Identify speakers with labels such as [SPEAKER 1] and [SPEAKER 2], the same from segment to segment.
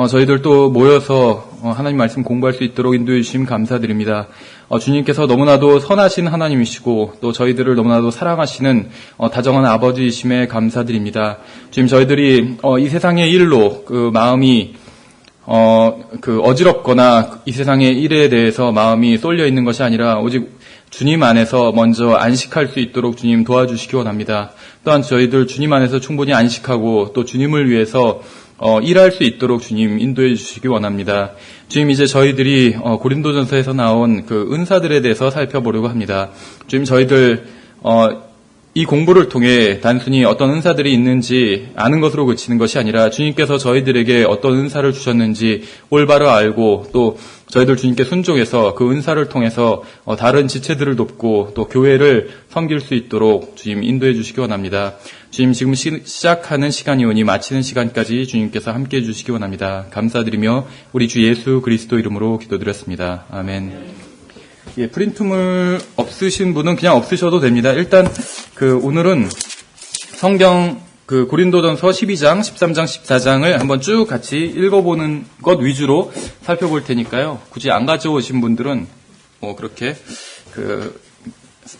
[SPEAKER 1] 저희들 또 모여서 하나님 말씀 공부할 수 있도록 인도해 주심 감사드립니다. 주님께서 너무나도 선하신 하나님이시고 또 저희들을 너무나도 사랑하시는 다정한 아버지이심에 감사드립니다. 주님, 저희들이 이 세상의 일로 그 마음이 어지럽거나 이 세상의 일에 대해서 마음이 쏠려 있는 것이 아니라 오직 주님 안에서 먼저 안식할 수 있도록 주님 도와주시기 원합니다. 또한 저희들 주님 안에서 충분히 안식하고 또 주님을 위해서 일할 수 있도록 주님 인도해 주시기 원합니다. 주님, 이제 저희들이 고린도전서에서 나온 그 은사들에 대해서 살펴보려고 합니다. 주님, 저희들 이 공부를 통해 단순히 어떤 은사들이 있는지 아는 것으로 그치는 것이 아니라 주님께서 저희들에게 어떤 은사를 주셨는지 올바로 알고 또 저희들 주님께 순종해서 그 은사를 통해서 다른 지체들을 돕고 또 교회를 섬길 수 있도록 주님 인도해 주시기 원합니다. 주님, 지금 시작하는 시간이오니 마치는 시간까지 주님께서 함께해 주시기 원합니다. 감사드리며 우리 주 예수 그리스도 이름으로 기도드렸습니다. 아멘. 예, 프린트물 없으신 분은 그냥 없으셔도 됩니다. 일단 오늘은 성경 고린도전서 12장, 13장, 14장을 한번 쭉 같이 읽어보는 것 위주로 살펴볼 테니까요. 굳이 안 가져오신 분들은 그렇게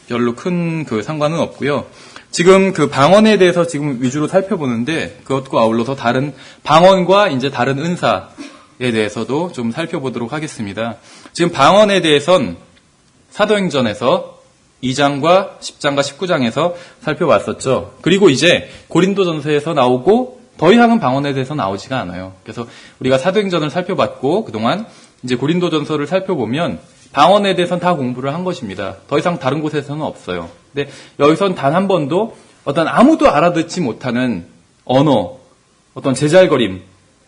[SPEAKER 1] 별로 큰 상관은 없고요. 지금 방언에 대해서 지금 위주로 살펴보는데 그것과 아울러서 다른 방언과 이제 다른 은사에 대해서도 좀 살펴보도록 하겠습니다. 지금 방언에 대해선 사도행전에서 2장과 10장과 19장에서 살펴봤었죠. 그리고 이제 고린도전서에서 나오고 더 이상은 방언에 대해서 나오지가 않아요. 그래서 우리가 사도행전을 살펴봤고 그동안 이제 고린도전서를 살펴보면 방언에 대해서는 다 공부를 한 것입니다. 더 이상 다른 곳에서는 없어요. 근데 여기선 단 한 번도 아무도 알아듣지 못하는 언어, 어떤 제잘거림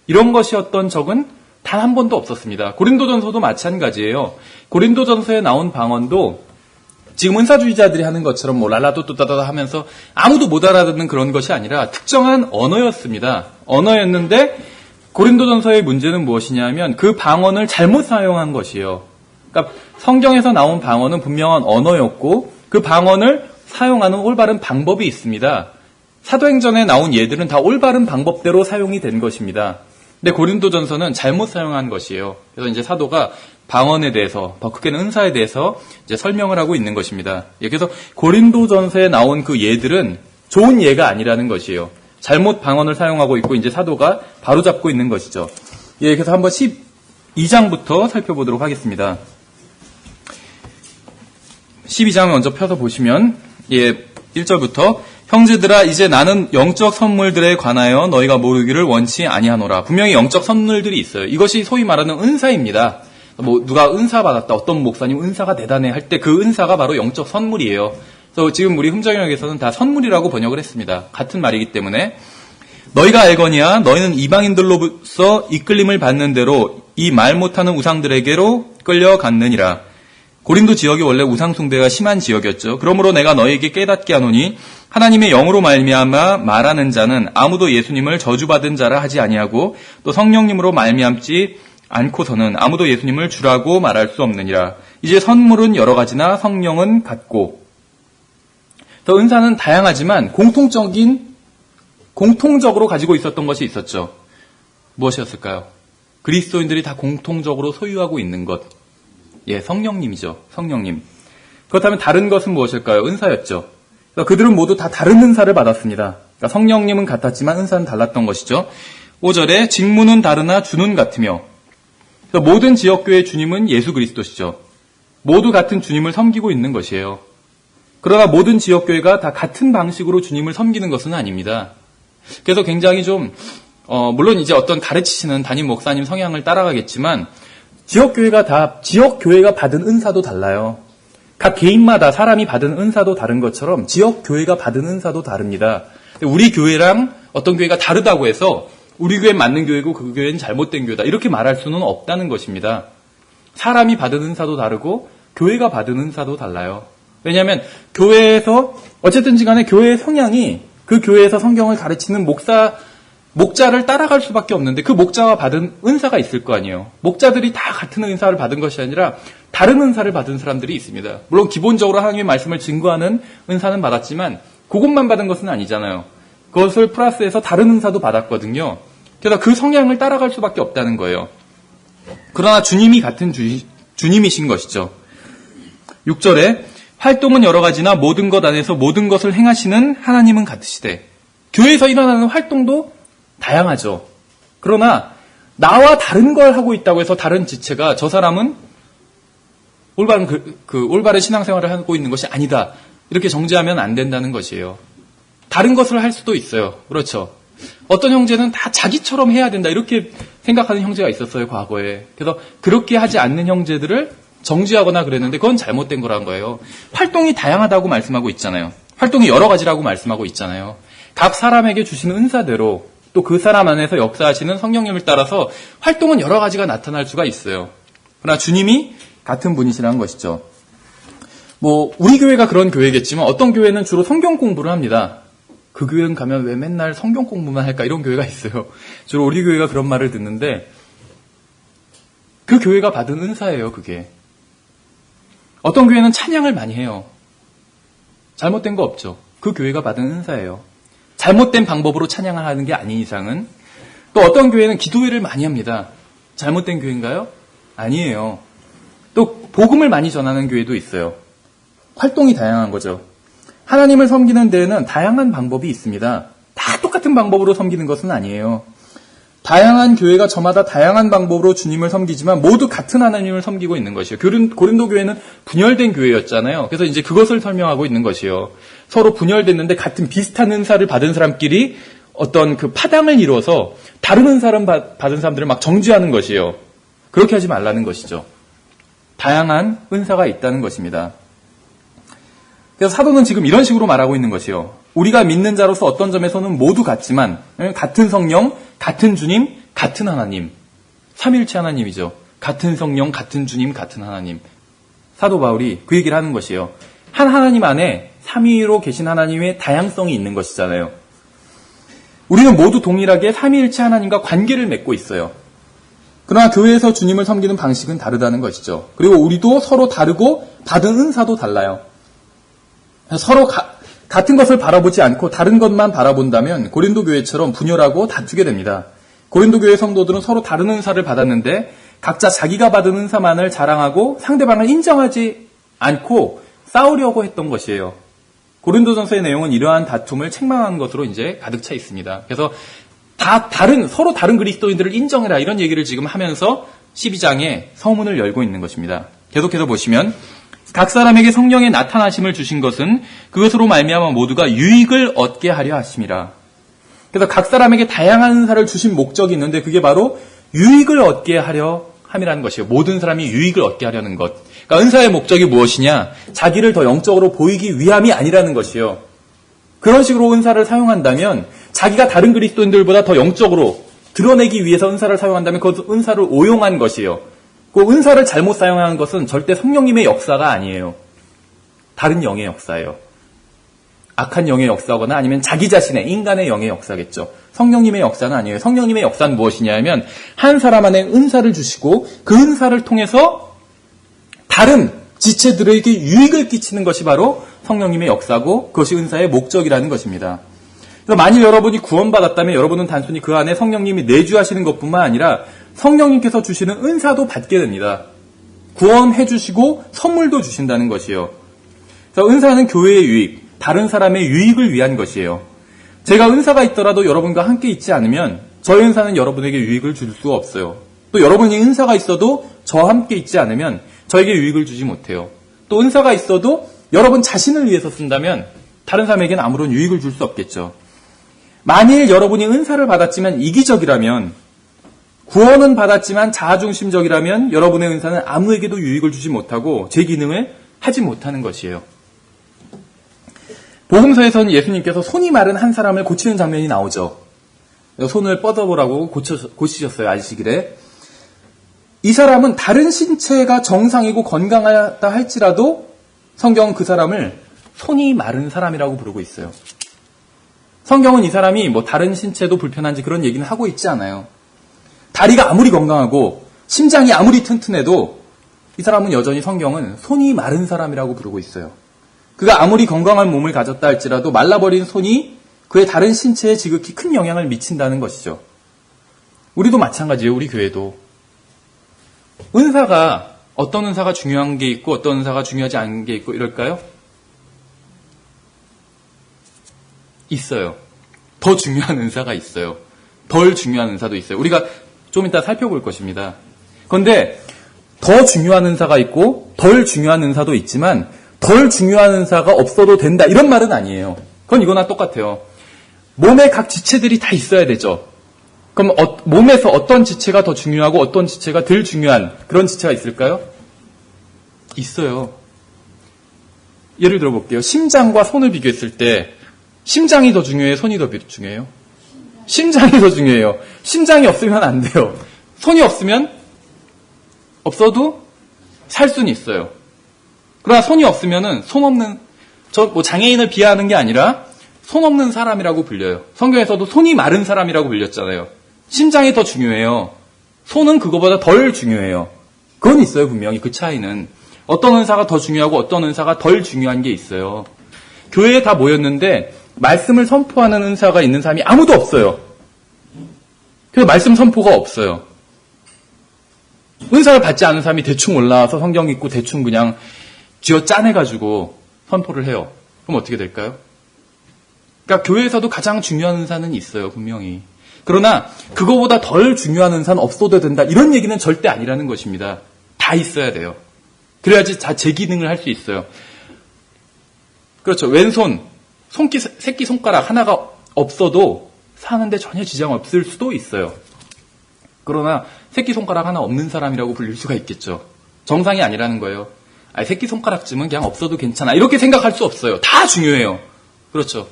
[SPEAKER 1] 이런 것이었던 적은 단 한 번도 없었습니다. 고린도전서도 마찬가지예요. 고린도전서에 나온 방언도 지금 은사주의자들이 하는 것처럼 랄라또또따다 하면서 아무도 못 알아듣는 그런 것이 아니라 특정한 언어였습니다. 언어였는데 고린도전서의 문제는 무엇이냐면 그 방언을 잘못 사용한 것이에요. 그러니까 성경에서 나온 방언은 분명한 언어였고 그 방언을 사용하는 올바른 방법이 있습니다. 사도행전에 나온 예들은 다 올바른 방법대로 사용이 된 것입니다. 근데 고린도전서는 잘못 사용한 것이에요. 그래서 이제 사도가 방언에 대해서, 더 크게는 은사에 대해서 이제 설명을 하고 있는 것입니다. 그래서 고린도전서에 나온 그 예들은 좋은 예가 아니라는 것이에요. 잘못 방언을 사용하고 있고 이제 사도가 바로잡고 있는 것이죠. 그래서 한번 12장부터 살펴보도록 하겠습니다. 12장 먼저 펴서 보시면 1절부터 형제들아, 이제 나는 영적 선물들에 관하여 너희가 모르기를 원치 아니하노라. 분명히 영적 선물들이 있어요. 이것이 소위 말하는 은사입니다. 누가 은사 받았다, 어떤 목사님 은사가 대단해 할 때 그 은사가 바로 영적 선물이에요. 그래서 지금 우리 흠정역에서는 다 선물이라고 번역을 했습니다. 같은 말이기 때문에 너희가 알거니와 너희는 이방인들로서 이끌림을 받는 대로 이 말 못하는 우상들에게로 끌려갔느니라. 고린도 지역이 원래 우상 숭배가 심한 지역이었죠. 그러므로 내가 너희에게 깨닫게 하노니 하나님의 영으로 말미암아 말하는 자는 아무도 예수님을 저주받은 자라 하지 아니하고 또 성령님으로 말미암지 않고서는 아무도 예수님을 주라고 말할 수 없느니라. 이제 선물은 여러 가지나 성령은 같고. 또 은사는 다양하지만 공통적으로 가지고 있었던 것이 있었죠. 무엇이었을까요? 그리스도인들이 다 공통적으로 소유하고 있는 것. 성령님이죠. 성령님. 그렇다면 다른 것은 무엇일까요? 은사였죠. 그들은 모두 다 다른 은사를 받았습니다. 그러니까 성령님은 같았지만 은사는 달랐던 것이죠. 5절에 직무는 다르나 주는 같으며. 모든 지역교회의 주님은 예수 그리스도시죠. 모두 같은 주님을 섬기고 있는 것이에요. 그러나 모든 지역교회가 다 같은 방식으로 주님을 섬기는 것은 아닙니다. 그래서 굉장히 물론 이제 어떤 가르치시는 담임 목사님 성향을 따라가겠지만 지역교회가 받은 은사도 달라요. 각 개인마다 사람이 받은 은사도 다른 것처럼 지역교회가 받은 은사도 다릅니다. 우리 교회랑 어떤 교회가 다르다고 해서 우리 교회는 맞는 교회고 그 교회는 잘못된 교회다 이렇게 말할 수는 없다는 것입니다. 사람이 받은 은사도 다르고 교회가 받은 은사도 달라요. 왜냐하면 교회에서 어쨌든지 간에 교회의 성향이 그 교회에서 성경을 가르치는 목자를 따라갈 수밖에 없는데 그 목자가 받은 은사가 있을 거 아니에요. 목자들이 다 같은 은사를 받은 것이 아니라 다른 은사를 받은 사람들이 있습니다. 물론 기본적으로 하나님의 말씀을 증거하는 은사는 받았지만 그것만 받은 것은 아니잖아요. 그것을 플러스해서 다른 은사도 받았거든요. 그래서 그 성향을 따라갈 수밖에 없다는 거예요. 그러나 주님이 같은 주님이신 것이죠. 6절에 활동은 여러 가지나 모든 것 안에서 모든 것을 행하시는 하나님은 같으시되, 교회에서 일어나는 활동도 다양하죠. 그러나 나와 다른 걸 하고 있다고 해서 다른 지체가 저 사람은 올바른 신앙생활을 하고 있는 것이 아니다, 이렇게 정죄하면 안 된다는 것이에요. 다른 것을 할 수도 있어요. 그렇죠. 어떤 형제는 다 자기처럼 해야 된다, 이렇게 생각하는 형제가 있었어요, 과거에. 그래서 그렇게 하지 않는 형제들을 정죄하거나 그랬는데 그건 잘못된 거란 거예요. 활동이 다양하다고 말씀하고 있잖아요. 활동이 여러 가지라고 말씀하고 있잖아요. 각 사람에게 주시는 은사대로 또 그 사람 안에서 역사하시는 성령님을 따라서 활동은 여러 가지가 나타날 수가 있어요. 그러나 주님이 같은 분이시라는 것이죠. 우리 교회가 그런 교회겠지만 어떤 교회는 주로 성경 공부를 합니다. 그 교회는 가면 왜 맨날 성경 공부만 할까, 이런 교회가 있어요. 주로 우리 교회가 그런 말을 듣는데 그 교회가 받은 은사예요, 그게. 어떤 교회는 찬양을 많이 해요. 잘못된 거 없죠. 그 교회가 받은 은사예요. 잘못된 방법으로 찬양을 하는 게 아닌 이상은. 또 어떤 교회는 기도회를 많이 합니다. 잘못된 교회인가요? 아니에요. 또 복음을 많이 전하는 교회도 있어요. 활동이 다양한 거죠. 하나님을 섬기는 데에는 다양한 방법이 있습니다. 다 똑같은 방법으로 섬기는 것은 아니에요. 다양한 교회가 저마다 다양한 방법으로 주님을 섬기지만 모두 같은 하나님을 섬기고 있는 것이에요. 고린도 교회는 분열된 교회였잖아요. 그래서 이제 그것을 설명하고 있는 것이에요. 서로 분열됐는데 같은 비슷한 은사를 받은 사람끼리 어떤 그 파당을 이루어서 다른 은사를 받은 사람들을 막 정죄하는 것이에요. 그렇게 하지 말라는 것이죠. 다양한 은사가 있다는 것입니다. 그래서 사도는 지금 이런 식으로 말하고 있는 것이에요. 우리가 믿는 자로서 어떤 점에서는 모두 같지만 같은 성령, 같은 주님, 같은 하나님. 삼위일체 하나님이죠. 같은 성령, 같은 주님, 같은 하나님. 사도 바울이 그 얘기를 하는 것이에요. 한 하나님 안에 삼위로 계신 하나님의 다양성이 있는 것이잖아요. 우리는 모두 동일하게 삼위일체 하나님과 관계를 맺고 있어요. 그러나 교회에서 주님을 섬기는 방식은 다르다는 것이죠. 그리고 우리도 서로 다르고 받은 은사도 달라요. 서로 같은 것을 바라보지 않고 다른 것만 바라본다면 고린도 교회처럼 분열하고 다투게 됩니다. 고린도 교회 성도들은 서로 다른 은사를 받았는데 각자 자기가 받은 은사만을 자랑하고 상대방을 인정하지 않고 싸우려고 했던 것이에요. 고린도전서의 내용은 이러한 다툼을 책망한 것으로 이제 가득 차 있습니다. 그래서 서로 다른 그리스도인들을 인정해라, 이런 얘기를 지금 하면서 12장에 서문을 열고 있는 것입니다. 계속해서 보시면 각 사람에게 성령의 나타나심을 주신 것은 그것으로 말미암아 모두가 유익을 얻게 하려 하심이라. 그래서 각 사람에게 다양한 은사를 주신 목적이 있는데 그게 바로 유익을 얻게 하려 함이라는 것이에요. 모든 사람이 유익을 얻게 하려는 것. 그러니까 은사의 목적이 무엇이냐? 자기를 더 영적으로 보이기 위함이 아니라는 것이에요. 그런 식으로 은사를 사용한다면 자기가 다른 그리스도인들보다 더 영적으로 드러내기 위해서 은사를 사용한다면 그 은사를 오용한 것이에요. 그 은사를 잘못 사용하는 것은 절대 성령님의 역사가 아니에요. 다른 영의 역사예요. 악한 영의 역사거나 아니면 자기 자신의 인간의 영의 역사겠죠. 성령님의 역사는 아니에요. 성령님의 역사는 무엇이냐 하면 한 사람 안에 은사를 주시고 그 은사를 통해서 다른 지체들에게 유익을 끼치는 것이 바로 성령님의 역사고 그것이 은사의 목적이라는 것입니다. 그래서 만일 여러분이 구원받았다면 여러분은 단순히 그 안에 성령님이 내주하시는 것뿐만 아니라 성령님께서 주시는 은사도 받게 됩니다. 구원해 주시고 선물도 주신다는 것이에요. 그래서 은사는 교회의 유익, 다른 사람의 유익을 위한 것이에요. 제가 은사가 있더라도 여러분과 함께 있지 않으면 저의 은사는 여러분에게 유익을 줄 수 없어요. 또 여러분이 은사가 있어도 저와 함께 있지 않으면 저에게 유익을 주지 못해요. 또 은사가 있어도 여러분 자신을 위해서 쓴다면 다른 사람에게는 아무런 유익을 줄 수 없겠죠. 만일 여러분이 은사를 받았지만 이기적이라면, 구원은 받았지만 자아중심적이라면 여러분의 은사는 아무에게도 유익을 주지 못하고 제 기능을 하지 못하는 것이에요. 복음서에서는 예수님께서 손이 마른 한 사람을 고치는 장면이 나오죠. 손을 뻗어보라고 고치셨어요, 안식일에. 이 사람은 다른 신체가 정상이고 건강하다 할지라도 성경은 그 사람을 손이 마른 사람이라고 부르고 있어요. 성경은 이 사람이 다른 신체도 불편한지 그런 얘기는 하고 있지 않아요. 다리가 아무리 건강하고 심장이 아무리 튼튼해도 이 사람은 여전히 성경은 손이 마른 사람이라고 부르고 있어요. 그가 아무리 건강한 몸을 가졌다 할지라도 말라버린 손이 그의 다른 신체에 지극히 큰 영향을 미친다는 것이죠. 우리도 마찬가지예요. 우리 교회도. 은사가 어떤 은사가 중요한 게 있고 어떤 은사가 중요하지 않은 게 있고 이럴까요? 있어요. 더 중요한 은사가 있어요. 덜 중요한 은사도 있어요. 우리가 좀 이따 살펴볼 것입니다. 그런데 더 중요한 은사가 있고 덜 중요한 은사도 있지만 덜 중요한 은사가 없어도 된다 이런 말은 아니에요. 그건 이거나 똑같아요. 몸의 각 지체들이 다 있어야 되죠. 그럼 몸에서 어떤 지체가 더 중요하고 어떤 지체가 덜 중요한 그런 지체가 있을까요? 있어요. 예를 들어 볼게요. 심장과 손을 비교했을 때 심장이 더 중요해요? 손이 더 중요해요? 심장이 더 중요해요. 심장이 없으면 안 돼요. 손이 없어도 살 수는 있어요. 그러나 손이 없으면은 손 없는, 장애인을 비하하는 게 아니라 손 없는 사람이라고 불려요. 성경에서도 손이 마른 사람이라고 불렸잖아요. 심장이 더 중요해요. 손은 그거보다 덜 중요해요. 그건 있어요, 분명히. 그 차이는. 어떤 은사가 더 중요하고 어떤 은사가 덜 중요한 게 있어요. 교회에 다 모였는데 말씀을 선포하는 은사가 있는 사람이 아무도 없어요. 그래서 말씀 선포가 없어요. 은사를 받지 않은 사람이 대충 올라와서 성경 읽고 대충 그냥 쥐어 짜내가지고 선포를 해요. 그럼 어떻게 될까요? 그러니까 교회에서도 가장 중요한 은사는 있어요, 분명히. 그러나 그거보다 덜 중요한 은사는 없어도 된다. 이런 얘기는 절대 아니라는 것입니다. 다 있어야 돼요. 그래야지 다 제 기능을 할 수 있어요. 그렇죠. 왼손, 새끼손가락 하나가 없어도 사는데 전혀 지장 없을 수도 있어요. 그러나 새끼손가락 하나 없는 사람이라고 불릴 수가 있겠죠. 정상이 아니라는 거예요. 새끼손가락쯤은 그냥 없어도 괜찮아. 이렇게 생각할 수 없어요. 다 중요해요. 그렇죠.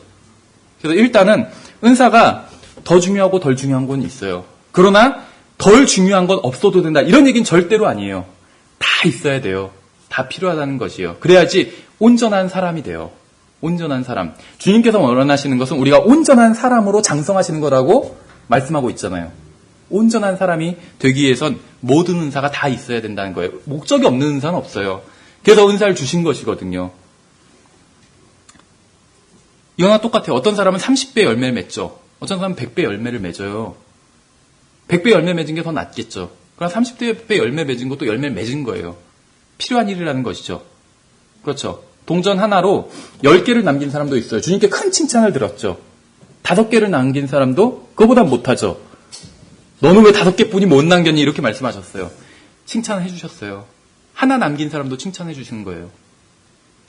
[SPEAKER 1] 그래서 일단은 은사가 더 중요하고 덜 중요한 건 있어요. 그러나 덜 중요한 건 없어도 된다. 이런 얘기는 절대로 아니에요. 다 있어야 돼요. 다 필요하다는 것이에요. 그래야지 온전한 사람이 돼요. 온전한 사람. 주님께서 원하시는 것은 우리가 온전한 사람으로 장성하시는 거라고 말씀하고 있잖아요. 온전한 사람이 되기 위해선 모든 은사가 다 있어야 된다는 거예요. 목적이 없는 은사는 없어요. 그래서 은사를 주신 것이거든요. 이거나 똑같아요. 어떤 사람은 30배 열매를 맺죠. 어떤 사람은 100배 열매를 맺어요. 100배 열매 맺은 게 더 낫겠죠. 그러나 30배 열매 맺은 것도 열매 맺은 거예요. 필요한 일이라는 것이죠. 그렇죠. 동전 하나로 10개를 남긴 사람도 있어요. 주님께 큰 칭찬을 들었죠. 5개를 남긴 사람도 그거보다 못하죠. 너는 왜 5개뿐이 못 남겼니? 이렇게 말씀하셨어요. 칭찬을 해주셨어요. 하나 남긴 사람도 칭찬해 주시는 거예요.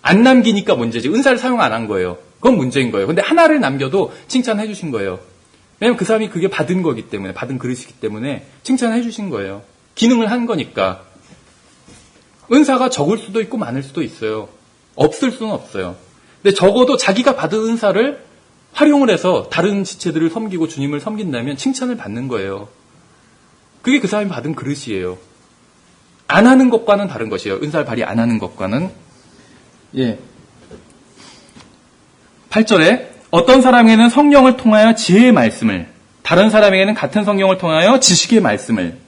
[SPEAKER 1] 안 남기니까 문제지. 은사를 사용 안 한 거예요. 그건 문제인 거예요. 근데 하나를 남겨도 칭찬해 주신 거예요. 왜냐면 그 사람이 그게 받은 거기 때문에, 받은 그릇이기 때문에 칭찬해 주신 거예요. 기능을 한 거니까. 은사가 적을 수도 있고 많을 수도 있어요. 없을 수는 없어요. 근데 적어도 자기가 받은 은사를 활용을 해서 다른 지체들을 섬기고 주님을 섬긴다면 칭찬을 받는 거예요. 그게 그 사람이 받은 그릇이에요. 안 하는 것과는 다른 것이에요. 은사를 발휘 안 하는 것과는. 예. 8절에 어떤 사람에게는 성령을 통하여 지혜의 말씀을, 다른 사람에게는 같은 성령을 통하여 지식의 말씀을.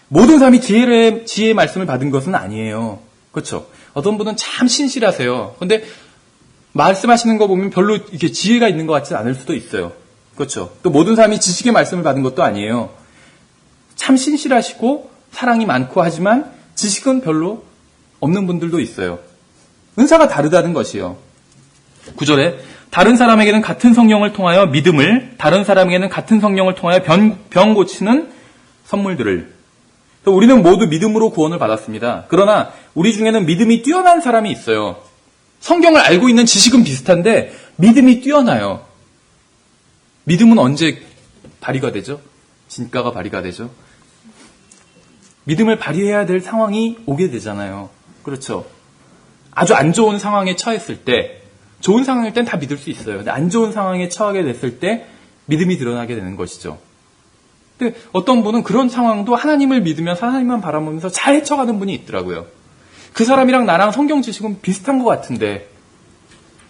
[SPEAKER 1] 모든 사람이 지혜의 말씀을 받은 것은 아니에요. 그렇죠? 어떤 분은 참 신실하세요. 그런데 말씀하시는 거 보면 별로 이렇게 지혜가 있는 것 같지 않을 수도 있어요. 그렇죠? 또 모든 사람이 지식의 말씀을 받은 것도 아니에요. 참 신실하시고 사랑이 많고 하지만 지식은 별로 없는 분들도 있어요. 은사가 다르다는 것이요. 9절에 다른 사람에게는 같은 성령을 통하여 믿음을, 다른 사람에게는 같은 성령을 통하여 병 고치는 선물들을. 우리는 모두 믿음으로 구원을 받았습니다. 그러나 우리 중에는 믿음이 뛰어난 사람이 있어요. 성경을 알고 있는 지식은 비슷한데 믿음이 뛰어나요. 믿음은 언제 발휘가 되죠? 진가가 발휘가 되죠? 믿음을 발휘해야 될 상황이 오게 되잖아요. 그렇죠? 아주 안 좋은 상황에 처했을 때, 좋은 상황일 땐 다 믿을 수 있어요. 근데 안 좋은 상황에 처하게 됐을 때 믿음이 드러나게 되는 것이죠. 근데 어떤 분은 그런 상황도 하나님을 믿으면서 하나님만 바라보면서 잘 헤쳐가는 분이 있더라고요. 그 사람이랑 나랑 성경 지식은 비슷한 것 같은데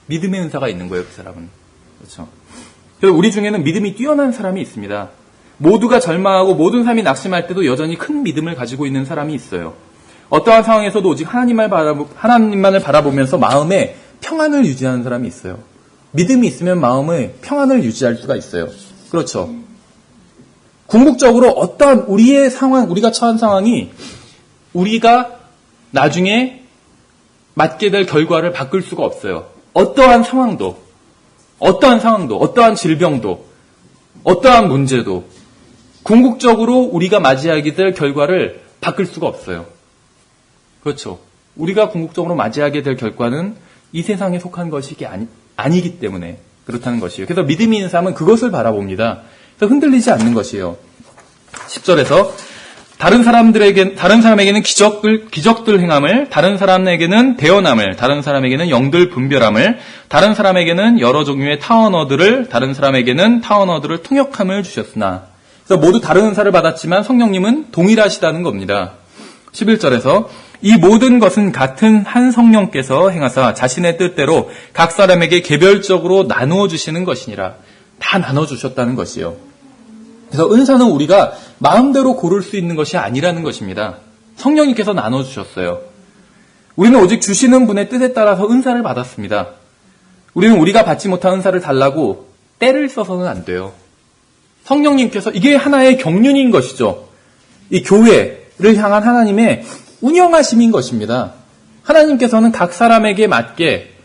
[SPEAKER 1] 믿음의 은사가 있는 거예요, 그 사람은. 그렇죠? 그래서 우리 중에는 믿음이 뛰어난 사람이 있습니다. 모두가 절망하고 모든 사람이 낙심할 때도 여전히 큰 믿음을 가지고 있는 사람이 있어요. 어떠한 상황에서도 오직 하나님만을 바라보면서 마음에 평안을 유지하는 사람이 있어요. 믿음이 있으면 마음에 평안을 유지할 수가 있어요. 그렇죠? 궁극적으로 어떠한 우리의 상황, 우리가 처한 상황이 우리가 나중에 맞게 될 결과를 바꿀 수가 없어요. 어떠한 상황도, 어떠한 질병도, 어떠한 문제도 궁극적으로 우리가 맞이하게 될 결과를 바꿀 수가 없어요. 그렇죠. 우리가 궁극적으로 맞이하게 될 결과는 이 세상에 속한 것이 아니기 때문에 그렇다는 것이에요. 그래서 믿음이 있는 사람은 그것을 바라봅니다. 그래서 흔들리지 않는 것이에요. 10절에서 다른 사람에게는 기적들 행함을, 다른 사람에게는 대언함을, 다른 사람에게는 영들 분별함을, 다른 사람에게는 여러 종류의 타언어들을, 다른 사람에게는 타언어들을 통역함을 주셨으나. 그래서 모두 다른 은사를 받았지만 성령님은 동일하시다는 겁니다. 11절에서 이 모든 것은 같은 한 성령께서 행하사 자신의 뜻대로 각 사람에게 개별적으로 나누어 주시는 것이니라. 다 나눠 주셨다는 것이요. 그래서 은사는 우리가 마음대로 고를 수 있는 것이 아니라는 것입니다. 성령님께서 나눠 주셨어요. 우리는 오직 주시는 분의 뜻에 따라서 은사를 받았습니다. 우리는 우리가 받지 못한 은사를 달라고 때를 써서는 안 돼요. 성령님께서 이게 하나의 경륜인 것이죠. 이 교회를 향한 하나님의 운영하심인 것입니다. 하나님께서는 각 사람에게 맞게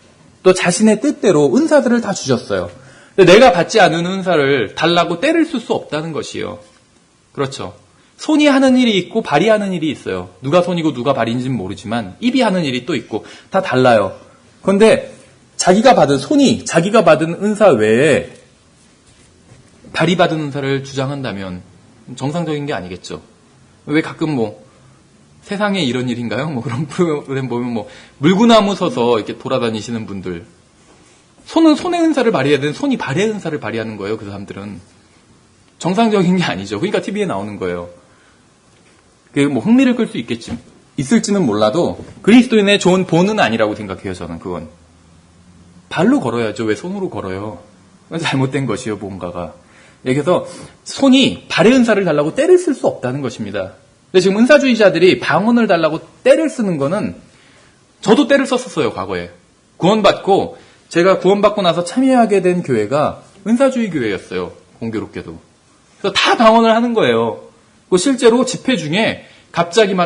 [SPEAKER 1] 또 자신의 뜻대로 은사들을 다 주셨어요. 내가 받지 않은 은사를 달라고 때를 쓸 수 없다는 것이에요. 그렇죠. 손이 하는 일이 있고 발이 하는 일이 있어요. 누가 손이고 누가 발인지는 모르지만 입이 하는 일이 또 있고 다 달라요. 그런데 자기가 받은 은사 외에 발이 받은 은사를 주장한다면 정상적인 게 아니겠죠. 왜 가끔 세상에 이런 일인가요? 그런 프로그램 보면 물구나무 서서 이렇게 돌아다니시는 분들. 손은 손의 은사를 발휘해야 되는 손이 발의 은사를 발휘하는 거예요. 그 사람들은. 정상적인 게 아니죠. 그러니까 TV에 나오는 거예요. 그게 흥미를 끌 수 있을지는 몰라도 그리스도인의 좋은 본은 아니라고 생각해요. 저는 그건. 발로 걸어야죠. 왜 손으로 걸어요? 잘못된 것이에요. 뭔가가. 그래서 손이 발의 은사를 달라고 때를 쓸 수 없다는 것입니다. 근데 지금 은사주의자들이 방언을 달라고 때를 쓰는 거는 저도 때를 썼었어요. 과거에. 제가 구원받고 나서 참여하게 된 교회가 은사주의 교회였어요. 공교롭게도. 그래서 다 방언을 하는 거예요. 실제로 집회 중에 갑자기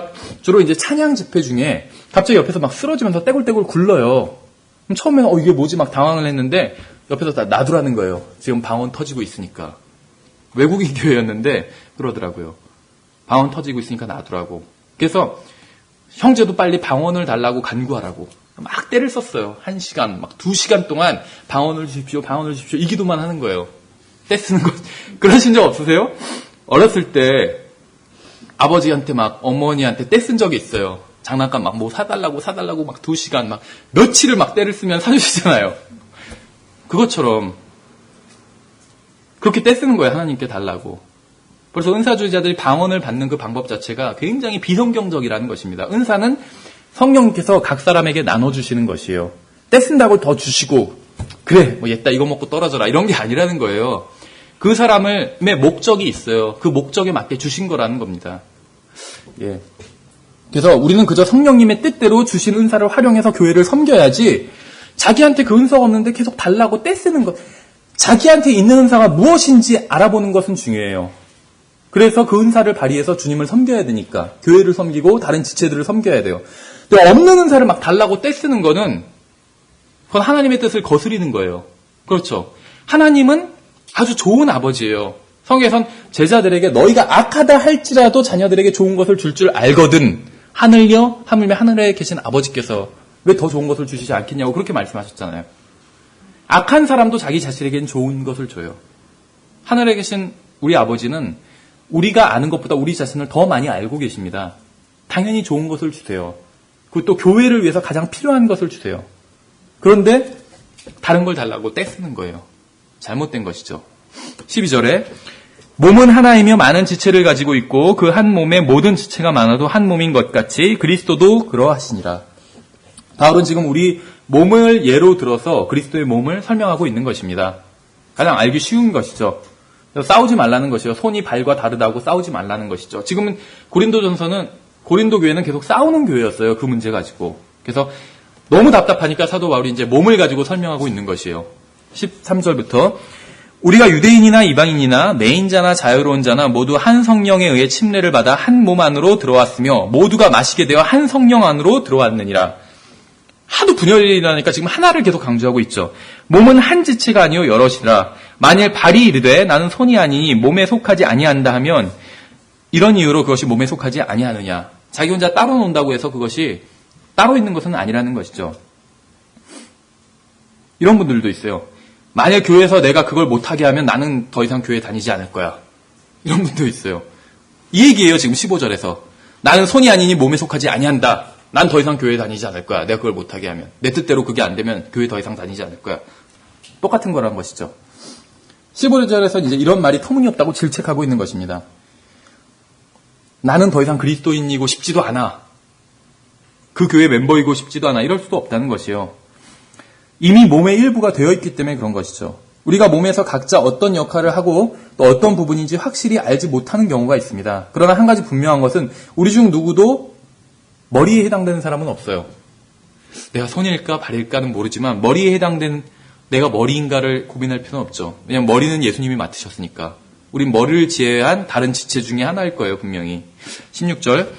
[SPEAKER 1] 주로 이제 찬양 집회 중에 갑자기 옆에서 쓰러지면서 떼굴떼굴 굴러요. 그럼 처음에는 이게 뭐지 당황을 했는데 옆에서 다 놔두라는 거예요. 지금 방언 터지고 있으니까. 외국인 교회였는데 그러더라고요. 방언 터지고 있으니까 놔두라고. 그래서 형제도 빨리 방언을 달라고 간구하라고. 막 때를 썼어요. 1시간, 2시간 동안 방언을 주십시오, 이 기도만 하는 거예요. 때 쓰는 거. 그러신 적 없으세요? 어렸을 때 아버지한테 어머니한테 때 쓴 적이 있어요. 장난감 사달라고 2시간 며칠을 때를 쓰면 사주시잖아요. 그것처럼 그렇게 때 쓰는 거예요. 하나님께 달라고. 그래서 은사주의자들이 방언을 받는 그 방법 자체가 굉장히 비성경적이라는 것입니다. 은사는 성령님께서 각 사람에게 나눠주시는 것이에요. 때 쓴다고 더 주시고 그래 얘다 이거 먹고 떨어져라 이런 게 아니라는 거예요. 그 사람의 목적이 있어요. 그 목적에 맞게 주신 거라는 겁니다. 예. 그래서 우리는 그저 성령님의 뜻대로 주신 은사를 활용해서 교회를 섬겨야지 자기한테 그 은사가 없는데 계속 달라고 때 쓰는 것. 자기한테 있는 은사가 무엇인지 알아보는 것은 중요해요. 그래서 그 은사를 발휘해서 주님을 섬겨야 되니까 교회를 섬기고 다른 지체들을 섬겨야 돼요. 근데 없는 은사를 달라고 떼쓰는 거는 그건 하나님의 뜻을 거스리는 거예요. 그렇죠. 하나님은 아주 좋은 아버지예요. 성경에선 제자들에게 너희가 악하다 할지라도 자녀들에게 좋은 것을 줄 줄 알거든. 하물며 하늘에 계신 아버지께서 왜 더 좋은 것을 주시지 않겠냐고 그렇게 말씀하셨잖아요. 악한 사람도 자기 자신에게는 좋은 것을 줘요. 하늘에 계신 우리 아버지는 우리가 아는 것보다 우리 자신을 더 많이 알고 계십니다. 당연히 좋은 것을 주세요. 그리고 또 교회를 위해서 가장 필요한 것을 주세요. 그런데 다른 걸 달라고 떼쓰는 거예요. 잘못된 것이죠. 12절에 몸은 하나이며 많은 지체를 가지고 있고 그 한 몸에 모든 지체가 많아도 한 몸인 것 같이 그리스도도 그러하시니라. 바울은 지금 우리 몸을 예로 들어서 그리스도의 몸을 설명하고 있는 것입니다. 가장 알기 쉬운 것이죠. 싸우지 말라는 것이요. 손이 발과 다르다고 싸우지 말라는 것이죠. 지금은 고린도 교회는 계속 싸우는 교회였어요. 그 문제 가지고. 그래서 너무 답답하니까 사도 바울이 이제 몸을 가지고 설명하고 있는 것이에요. 13절부터 우리가 유대인이나 이방인이나 매인자나 자유로운 자나 모두 한 성령에 의해 침례를 받아 한 몸 안으로 들어왔으며 모두가 마시게 되어 한 성령 안으로 들어왔느니라. 하도 분열이라니까 지금 하나를 계속 강조하고 있죠. 몸은 한 지체가 아니요 여럿이라. 만일 발이 이르되 나는 손이 아니니 몸에 속하지 아니한다 하면 이런 이유로 그것이 몸에 속하지 아니하느냐. 자기 혼자 따로 논다고 해서 그것이 따로 있는 것은 아니라는 것이죠. 이런 분들도 있어요. 만약 교회에서 내가 그걸 못하게 하면 나는 더 이상 교회 다니지 않을 거야. 이런 분도 있어요. 이 얘기예요. 지금 15절에서. 나는 손이 아니니 몸에 속하지 아니한다. 난 더 이상 교회 다니지 않을 거야. 내가 그걸 못하게 하면. 내 뜻대로 그게 안 되면 교회 더 이상 다니지 않을 거야. 똑같은 거라는 것이죠. 15절에서 이제 이런 말이 터무니없다고 질책하고 있는 것입니다. 나는 더 이상 그리스도인이고 싶지도 않아. 그 교회 멤버이고 싶지도 않아. 이럴 수도 없다는 것이요. 이미 몸의 일부가 되어 있기 때문에 그런 것이죠. 우리가 몸에서 각자 어떤 역할을 하고 또 어떤 부분인지 확실히 알지 못하는 경우가 있습니다. 그러나 한 가지 분명한 것은 우리 중 누구도 머리에 해당되는 사람은 없어요. 내가 손일까 발일까는 모르지만 머리에 해당되는 내가 머리인가를 고민할 필요는 없죠. 왜냐하면 머리는 예수님이 맡으셨으니까. 우린 머리를 제외한 다른 지체 중에 하나일 거예요. 분명히. 16절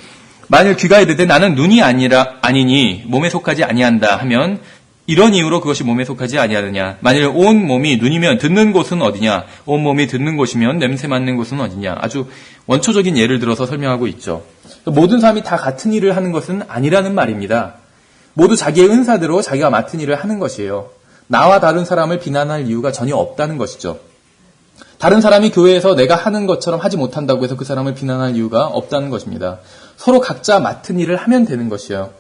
[SPEAKER 1] 만일 귀가 이르되 나는 눈이 아니니 몸에 속하지 아니한다 하면 이런 이유로 그것이 몸에 속하지 아니하느냐. 만일 온 몸이 눈이면 듣는 곳은 어디냐. 온 몸이 듣는 곳이면 냄새 맡는 곳은 어디냐. 아주 원초적인 예를 들어서 설명하고 있죠. 모든 사람이 다 같은 일을 하는 것은 아니라는 말입니다. 모두 자기의 은사대로 자기가 맡은 일을 하는 것이에요. 나와 다른 사람을 비난할 이유가 전혀 없다는 것이죠. 다른 사람이 교회에서 내가 하는 것처럼 하지 못한다고 해서 그 사람을 비난할 이유가 없다는 것입니다. 서로 각자 맡은 일을 하면 되는 것이에요.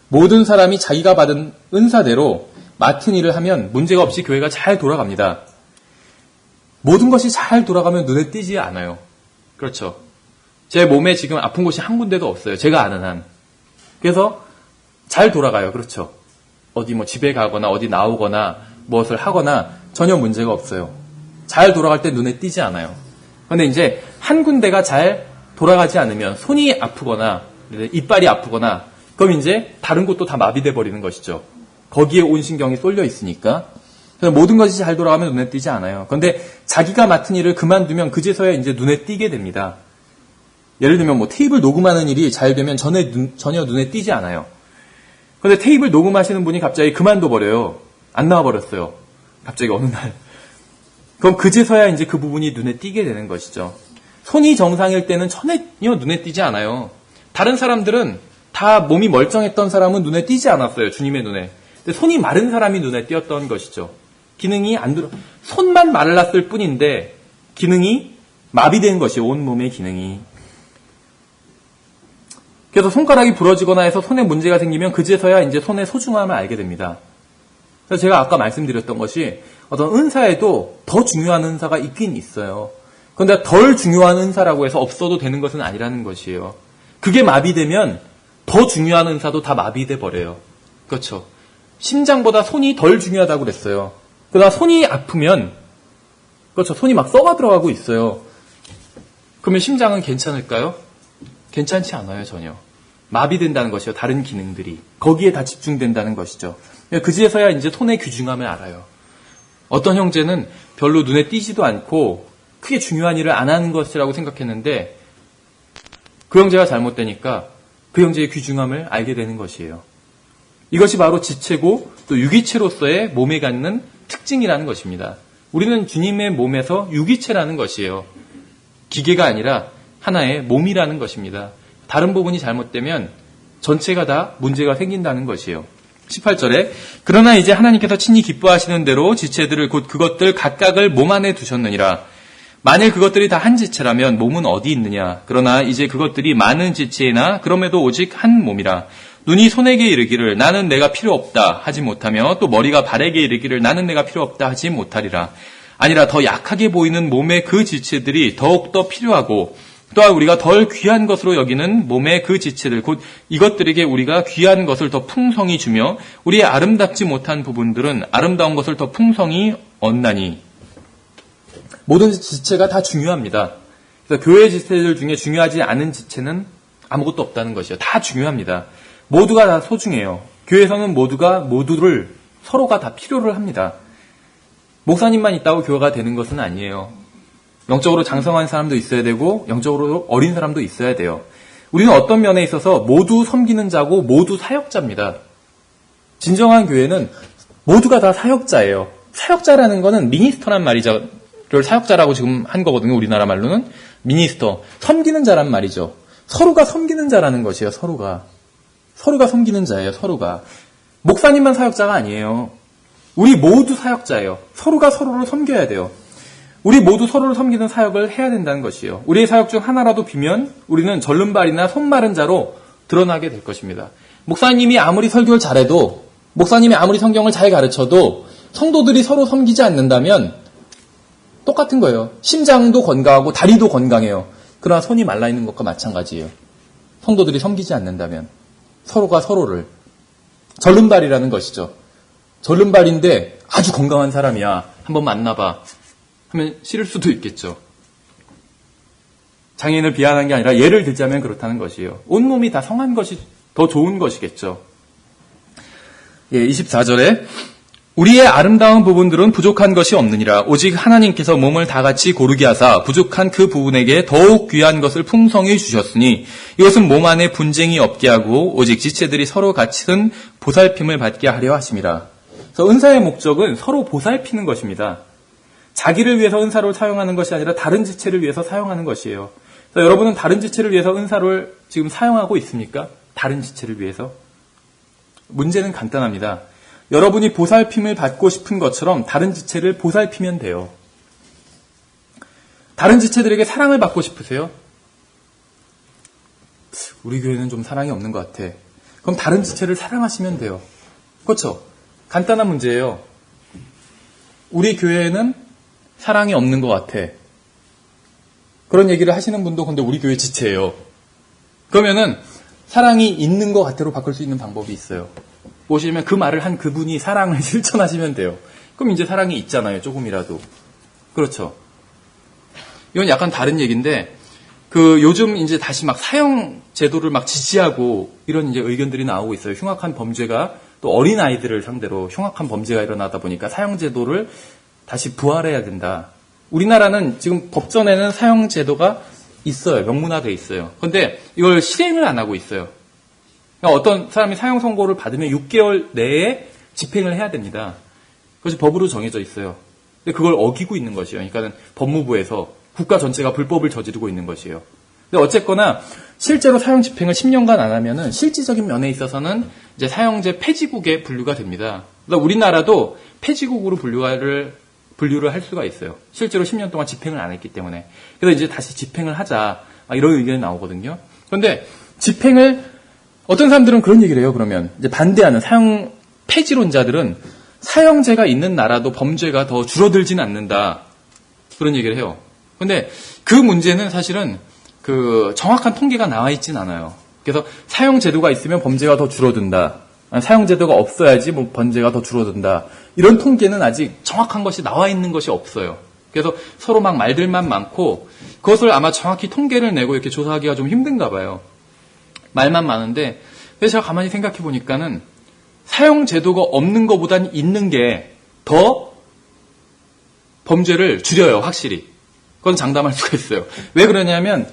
[SPEAKER 1] 모든 사람이 자기가 받은 은사대로 맡은 일을 하면 문제가 없이 교회가 잘 돌아갑니다. 모든 것이 잘 돌아가면 눈에 띄지 않아요. 그렇죠. 제 몸에 지금 아픈 곳이 한 군데도 없어요. 제가 아는 한. 그래서 잘 돌아가요. 그렇죠. 어디 집에 가거나 어디 나오거나 무엇을 하거나 전혀 문제가 없어요. 잘 돌아갈 때 눈에 띄지 않아요. 그런데 이제 한 군데가 잘 돌아가지 않으면 손이 아프거나 이빨이 아프거나 그럼 이제 다른 곳도 다 마비돼 버리는 것이죠. 거기에 온 신경이 쏠려 있으니까. 그래서 모든 것이 잘 돌아가면 눈에 띄지 않아요. 그런데 자기가 맡은 일을 그만두면 그제서야 이제 눈에 띄게 됩니다. 예를 들면 테이블 녹음하는 일이 잘 되면 전혀 눈에 띄지 않아요. 그런데 테이블 녹음하시는 분이 갑자기 그만둬 버려요. 안 나와 버렸어요. 갑자기 어느 날. 그럼 그제서야 이제 그 부분이 눈에 띄게 되는 것이죠. 손이 정상일 때는 전혀 눈에 띄지 않아요. 다른 사람들은 다 몸이 멀쩡했던 사람은 눈에 띄지 않았어요. 주님의 눈에. 근데 손이 마른 사람이 눈에 띄었던 것이죠. 기능이 안 들어. 손만 말랐을 뿐인데 기능이 마비된 것이 온 몸의 기능이. 그래서 손가락이 부러지거나 해서 손에 문제가 생기면 그제서야 이제 손의 소중함을 알게 됩니다. 그래서 제가 아까 말씀드렸던 것이 어떤 은사에도 더 중요한 은사가 있긴 있어요. 그런데 덜 중요한 은사라고 해서 없어도 되는 것은 아니라는 것이에요. 그게 마비되면 더 중요한 은사도 다 마비돼 버려요. 그렇죠. 심장보다 손이 덜 중요하다고 그랬어요. 그러나 손이 아프면 그렇죠. 손이 막 썩어 들어가고 있어요. 그러면 심장은 괜찮을까요? 괜찮지 않아요. 전혀. 마비된다는 것이요. 다른 기능들이. 거기에 다 집중된다는 것이죠. 그제서야 이제 손의 귀중함을 알아요. 어떤 형제는 별로 눈에 띄지도 않고 크게 중요한 일을 안 하는 것이라고 생각했는데 그 형제가 잘못되니까 그 형제의 귀중함을 알게 되는 것이에요. 이것이 바로 지체고 또 유기체로서의 몸에 갖는 특징이라는 것입니다. 우리는 주님의 몸에서 유기체라는 것이에요. 기계가 아니라 하나의 몸이라는 것입니다. 다른 부분이 잘못되면 전체가 다 문제가 생긴다는 것이에요. 18절에 그러나 이제 하나님께서 친히 기뻐하시는 대로 지체들을 곧 그것들 각각을 몸 안에 두셨느니라. 만일 그것들이 다 한 지체라면 몸은 어디 있느냐. 그러나 이제 그것들이 많은 지체이나 그럼에도 오직 한 몸이라. 눈이 손에게 이르기를 나는 내가 필요 없다 하지 못하며 또 머리가 발에게 이르기를 나는 내가 필요 없다 하지 못하리라. 아니라 더 약하게 보이는 몸의 그 지체들이 더욱더 필요하고 또한 우리가 덜 귀한 것으로 여기는 몸의 그 지체들 곧 이것들에게 우리가 귀한 것을 더 풍성히 주며 우리의 아름답지 못한 부분들은 아름다운 것을 더 풍성히 얻나니. 모든 지체가 다 중요합니다. 그래서 교회 지체들 중에 중요하지 않은 지체는 아무것도 없다는 것이요. 다 중요합니다. 모두가 다 소중해요. 교회에서는 모두가 모두를 서로가 다 필요를 합니다. 목사님만 있다고 교회가 되는 것은 아니에요. 영적으로 장성한 사람도 있어야 되고 영적으로 어린 사람도 있어야 돼요. 우리는 어떤 면에 있어서 모두 섬기는 자고 모두 사역자입니다. 진정한 교회는 모두가 다 사역자예요. 사역자라는 거는 미니스터란 말이죠. 를 사역자라고 지금 한 거거든요. 우리나라 말로는 미니스터, 섬기는 자란 말이죠. 서로가 섬기는 자라는 것이에요. 서로가 섬기는 자예요. 서로가. 목사님만 사역자가 아니에요. 우리 모두 사역자예요. 서로가 서로를 섬겨야 돼요. 우리 모두 서로를 섬기는 사역을 해야 된다는 것이에요. 우리의 사역 중 하나라도 비면 우리는 절름발이나 손 마른 자로 드러나게 될 것입니다. 목사님이 아무리 설교를 잘해도, 목사님이 아무리 성경을 잘 가르쳐도 성도들이 서로 섬기지 않는다면 똑같은 거예요. 심장도 건강하고 다리도 건강해요. 그러나 손이 말라있는 것과 마찬가지예요. 성도들이 섬기지 않는다면 서로가 서로를. 절름발이라는 것이죠. 절름발인데 아주 건강한 사람이야. 한번 만나봐 하면 싫을 수도 있겠죠. 장애인을 비하하는 게 아니라 예를 들자면 그렇다는 것이에요. 온몸이 다 성한 것이 더 좋은 것이겠죠. 24절에 우리의 아름다운 부분들은 부족한 것이 없느니라. 오직 하나님께서 몸을 다 같이 고르게 하사 부족한 그 부분에게 더욱 귀한 것을 풍성히 주셨으니 이것은 몸 안에 분쟁이 없게 하고 오직 지체들이 서로 같은 보살핌을 받게 하려 하심이라. 그래서 은사의 목적은 서로 보살피는 것입니다. 자기를 위해서 은사를 사용하는 것이 아니라 다른 지체를 위해서 사용하는 것이에요. 그래서 여러분은 다른 지체를 위해서 은사를 지금 사용하고 있습니까? 다른 지체를 위해서? 문제는 간단합니다. 여러분이 보살핌을 받고 싶은 것처럼 다른 지체를 보살피면 돼요. 다른 지체들에게 사랑을 받고 싶으세요? 우리 교회는 좀 사랑이 없는 것 같아. 그럼 다른 지체를 사랑하시면 돼요. 그렇죠? 간단한 문제예요. 우리 교회에는 사랑이 없는 것 같아. 그런 얘기를 하시는 분도 근데 우리 교회 지체예요. 그러면은 사랑이 있는 것 같아로 바꿀 수 있는 방법이 있어요. 보시면 그 말을 한 그분이 사랑을 실천하시면 돼요. 그럼 이제 사랑이 있잖아요. 조금이라도. 그렇죠. 이건 약간 다른 얘기인데, 요즘 이제 다시 막 사형 제도를 막 지지하고 이런 이제 의견들이 나오고 있어요. 흉악한 범죄가 또 어린 아이들을 상대로 흉악한 범죄가 일어나다 보니까 사형 제도를 다시 부활해야 된다. 우리나라는 지금 법전에는 사형 제도가 있어요. 명문화돼 있어요. 그런데 이걸 실행을 안 하고 있어요. 그러니까 어떤 사람이 사형 선고를 받으면 6개월 내에 집행을 해야 됩니다. 그것이 법으로 정해져 있어요. 근데 그걸 어기고 있는 것이에요. 그러니까 법무부에서 국가 전체가 불법을 저지르고 있는 것이에요. 근데 어쨌거나 실제로 사형 집행을 10년간 안 하면은 실질적인 면에 있어서는 이제 사형제 폐지국에 분류가 됩니다. 그러니까 우리나라도 폐지국으로 분류를 할 수가 있어요. 실제로 10년 동안 집행을 안 했기 때문에. 그래서 이제 다시 집행을 하자. 이런 의견이 나오거든요. 그런데 집행을 어떤 사람들은 그런 얘기를 해요. 그러면 이제 반대하는 사형 폐지론자들은 사형제가 있는 나라도 범죄가 더 줄어들진 않는다. 그런 얘기를 해요. 그런데 그 문제는 사실은 정확한 통계가 나와 있진 않아요. 그래서 사형제도가 있으면 범죄가 더 줄어든다. 사형제도가 없어야지 범죄가 더 줄어든다. 이런 통계는 아직 정확한 것이 나와 있는 것이 없어요. 그래서 서로 막 말들만 많고 그것을 아마 정확히 통계를 내고 이렇게 조사하기가 좀 힘든가 봐요. 말만 많은데, 그래서 제가 가만히 생각해 보니까는 사형 제도가 없는 것보단 있는 게 더 범죄를 줄여요, 확실히. 그건 장담할 수가 있어요. 왜 그러냐면,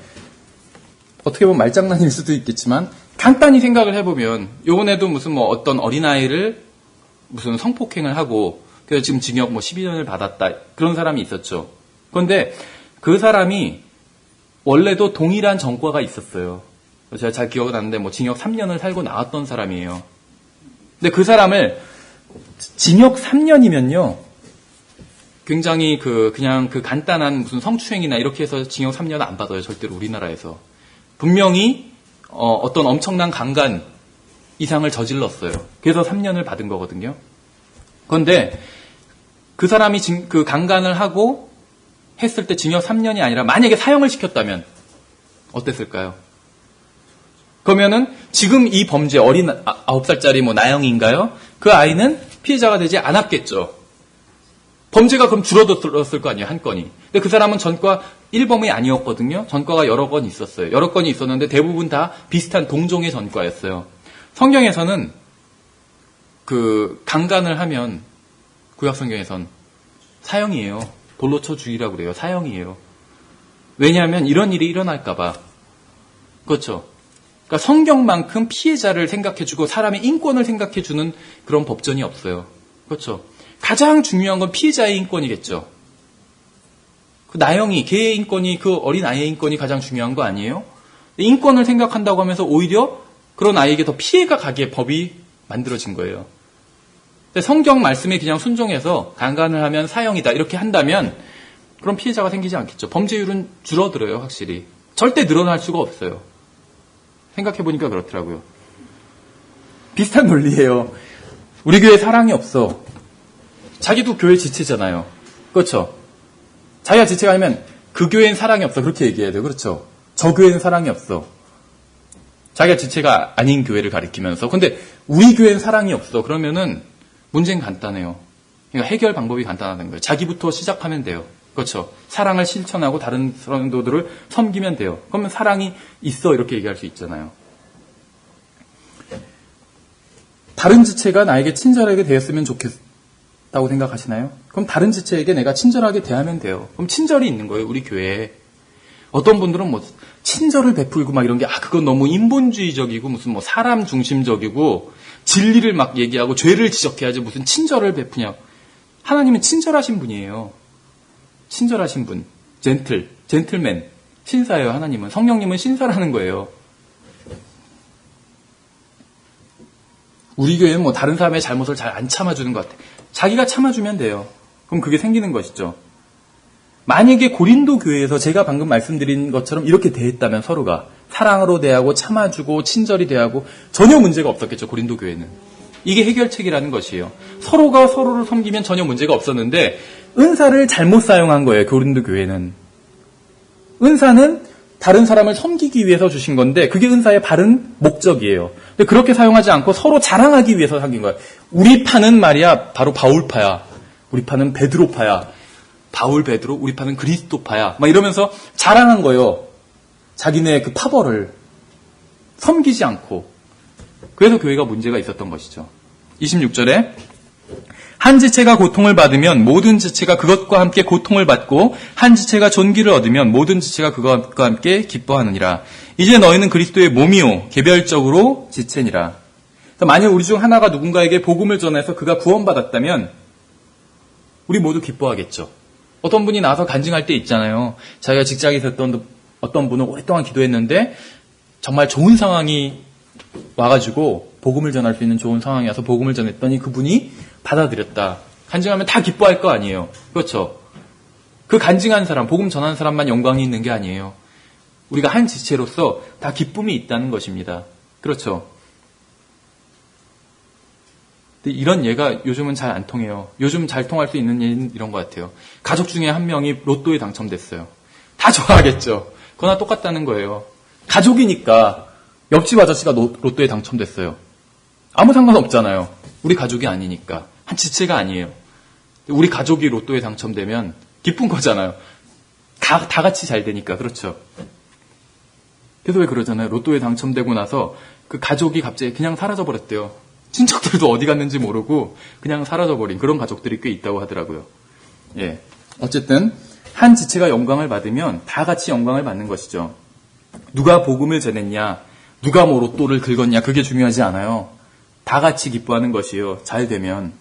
[SPEAKER 1] 어떻게 보면 말장난일 수도 있겠지만, 간단히 생각을 해보면, 요번에도 무슨 어떤 어린아이를 무슨 성폭행을 하고, 그래서 지금 징역 12년을 받았다. 그런 사람이 있었죠. 그런데 그 사람이 원래도 동일한 전과가 있었어요. 제가 잘 기억은 안 나는데 징역 3년을 살고 나왔던 사람이에요. 근데 그 사람을 징역 3년이면요. 굉장히 그냥 간단한 무슨 성추행이나 이렇게 해서 징역 3년 안 받아요. 절대로 우리나라에서. 분명히 어떤 엄청난 강간 이상을 저질렀어요. 그래서 3년을 받은 거거든요. 그런데 그 사람이 그 강간을 하고 했을 때 징역 3년이 아니라 만약에 사형을 시켰다면 어땠을까요? 그러면은 지금 이 범죄 어린 9살짜리 나영인가요? 그 아이는 피해자가 되지 않았겠죠. 범죄가 그럼 줄어들었을 거 아니에요, 한 건이. 근데 그 사람은 전과 1범이 아니었거든요. 전과가 여러 건 있었어요. 여러 건이 있었는데 대부분 다 비슷한 동종의 전과였어요. 성경에서는 강간을 하면 구약 성경에선 사형이에요. 돌로 쳐 죽이라고 그래요. 사형이에요. 왜냐하면 이런 일이 일어날까봐. 그렇죠. 그러니까 성경만큼 피해자를 생각해주고 사람의 인권을 생각해주는 그런 법전이 없어요. 그렇죠. 가장 중요한 건 피해자의 인권이겠죠. 그 나영이, 걔의 인권이, 그 어린 아이의 인권이 가장 중요한 거 아니에요? 인권을 생각한다고 하면서 오히려 그런 아이에게 더 피해가 가게 법이 만들어진 거예요. 근데 성경 말씀에 그냥 순종해서 강간을 하면 사형이다 이렇게 한다면 그런 피해자가 생기지 않겠죠. 범죄율은 줄어들어요, 확실히. 절대 늘어날 수가 없어요. 생각해보니까 그렇더라고요. 비슷한 논리예요. 우리 교회 사랑이 없어. 자기도 교회 지체잖아요. 그렇죠? 자기가 지체가 아니면 그 교회엔 사랑이 없어. 그렇게 얘기해야 돼요. 그렇죠? 저 교회는 사랑이 없어. 자기가 지체가 아닌 교회를 가리키면서. 근데 우리 교회는 사랑이 없어. 그러면은 문제는 간단해요. 그러니까 해결 방법이 간단하다는 거예요. 자기부터 시작하면 돼요. 그렇죠? 사랑을 실천하고 다른 성도들을 섬기면 돼요. 그러면 사랑이 있어 이렇게 얘기할 수 있잖아요. 다른 지체가 나에게 친절하게 대했으면 좋겠다고 생각하시나요? 그럼 다른 지체에게 내가 친절하게 대하면 돼요. 그럼 친절이 있는 거예요, 우리 교회에. 어떤 분들은 뭐 친절을 베풀고 막 이런 게 그건 너무 인본주의적이고 무슨 뭐 사람 중심적이고 진리를 막 얘기하고 죄를 지적해야지 무슨 친절을 베푸냐. 하나님은 친절하신 분이에요. 친절하신 분, 젠틀맨, 신사예요. 하나님은. 성령님은 신사라는 거예요. 우리 교회는 뭐 다른 사람의 잘못을 잘 안 참아주는 것 같아. 자기가 참아주면 돼요. 그럼 그게 생기는 것이죠. 만약에 고린도 교회에서 제가 방금 말씀드린 것처럼 이렇게 대했다면 서로가 사랑으로 대하고 참아주고 친절히 대하고 전혀 문제가 없었겠죠. 고린도 교회는. 이게 해결책이라는 것이에요. 서로가 서로를 섬기면 전혀 문제가 없었는데 은사를 잘못 사용한 거예요. 고린도 교회는. 은사는 다른 사람을 섬기기 위해서 주신 건데 그게 은사의 바른 목적이에요. 근데 그렇게 사용하지 않고 서로 자랑하기 위해서 생긴 거예요. 우리 파는 말이야 바로 바울파야. 우리 파는 베드로파야. 바울 베드로 우리 파는 그리스도파야. 막 이러면서 자랑한 거예요. 자기네 그 파벌을 섬기지 않고. 그래서 교회가 문제가 있었던 것이죠. 26절에 한 지체가 고통을 받으면 모든 지체가 그것과 함께 고통을 받고 한 지체가 존귀를 얻으면 모든 지체가 그것과 함께 기뻐하느니라. 이제 너희는 그리스도의 몸이요 개별적으로 지체니라. 만약 우리 중 하나가 누군가에게 복음을 전해서 그가 구원받았다면 우리 모두 기뻐하겠죠. 어떤 분이 나와서 간증할 때 있잖아요. 자기가 직장에서 어떤 분은 오랫동안 기도했는데 정말 좋은 상황이 와가지고 복음을 전할 수 있는 좋은 상황이 와서 복음을 전했더니 그분이 받아들였다. 간증하면 다 기뻐할 거 아니에요. 그렇죠? 그 간증한 사람, 복음 전하는 사람만 영광이 있는 게 아니에요. 우리가 한 지체로서 다 기쁨이 있다는 것입니다. 그렇죠? 근데 이런 예가 요즘은 잘 안 통해요. 요즘 잘 통할 수 있는 예는 이런 것 같아요. 가족 중에 한 명이 로또에 당첨됐어요. 다 좋아하겠죠. 그거나 똑같다는 거예요. 가족이니까 옆집 아저씨가 로또에 당첨됐어요. 아무 상관없잖아요. 우리 가족이 아니니까. 한 지체가 아니에요. 우리 가족이 로또에 당첨되면 기쁜 거잖아요. 다 같이 잘 되니까. 그렇죠? 그래서 왜 그러잖아요. 로또에 당첨되고 나서 그 가족이 갑자기 그냥 사라져버렸대요. 친척들도 어디 갔는지 모르고 그냥 사라져버린 그런 가족들이 꽤 있다고 하더라고요. 예. 어쨌든 한 지체가 영광을 받으면 다 같이 영광을 받는 것이죠. 누가 복음을 전했냐, 누가 뭐 로또를 긁었냐, 그게 중요하지 않아요. 다 같이 기뻐하는 것이요. 잘 되면.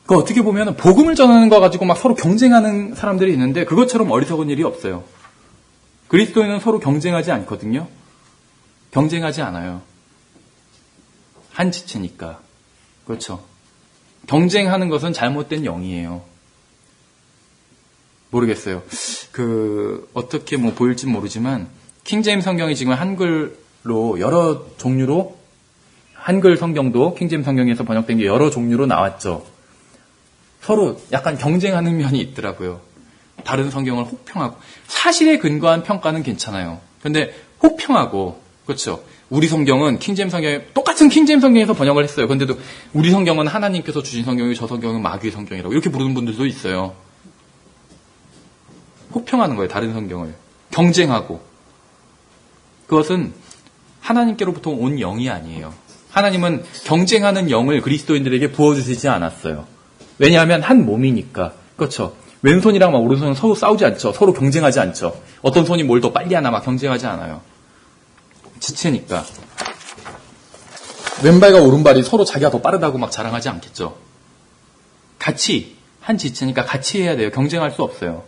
[SPEAKER 1] 그 어떻게 보면 복음을 전하는 거 가지고 막 서로 경쟁하는 사람들이 있는데 그것처럼 어리석은 일이 없어요. 그리스도인은 서로 경쟁하지 않거든요. 경쟁하지 않아요. 한 지체니까. 그렇죠. 경쟁하는 것은 잘못된 영이에요. 모르겠어요. 어떻게 뭐 보일진 모르지만, 킹제임스 성경이 지금 한글로 여러 종류로, 한글 성경도 킹제임스 성경에서 번역된 게 여러 종류로 나왔죠. 서로 약간 경쟁하는 면이 있더라고요. 다른 성경을 혹평하고. 사실에 근거한 평가는 괜찮아요. 근데 혹평하고, 그렇죠. 우리 성경은 킹제임스 성경에 똑같은 킹제임스 성경에서 번역을 했어요. 근데도 우리 성경은 하나님께서 주신 성경이고 저 성경은 마귀의 성경이라고 이렇게 부르는 분들도 있어요. 혹평하는 거예요. 다른 성경을. 경쟁하고. 그것은 하나님께로부터 온 영이 아니에요. 하나님은 경쟁하는 영을 그리스도인들에게 부어주시지 않았어요. 왜냐하면 한 몸이니까. 그렇죠. 왼손이랑 막 오른손은 서로 싸우지 않죠. 서로 경쟁하지 않죠. 어떤 손이 뭘 더 빨리 하나 막 경쟁하지 않아요. 지체니까. 왼발과 오른발이 서로 자기가 더 빠르다고 막 자랑하지 않겠죠. 같이 한 지체니까 같이 해야 돼요. 경쟁할 수 없어요.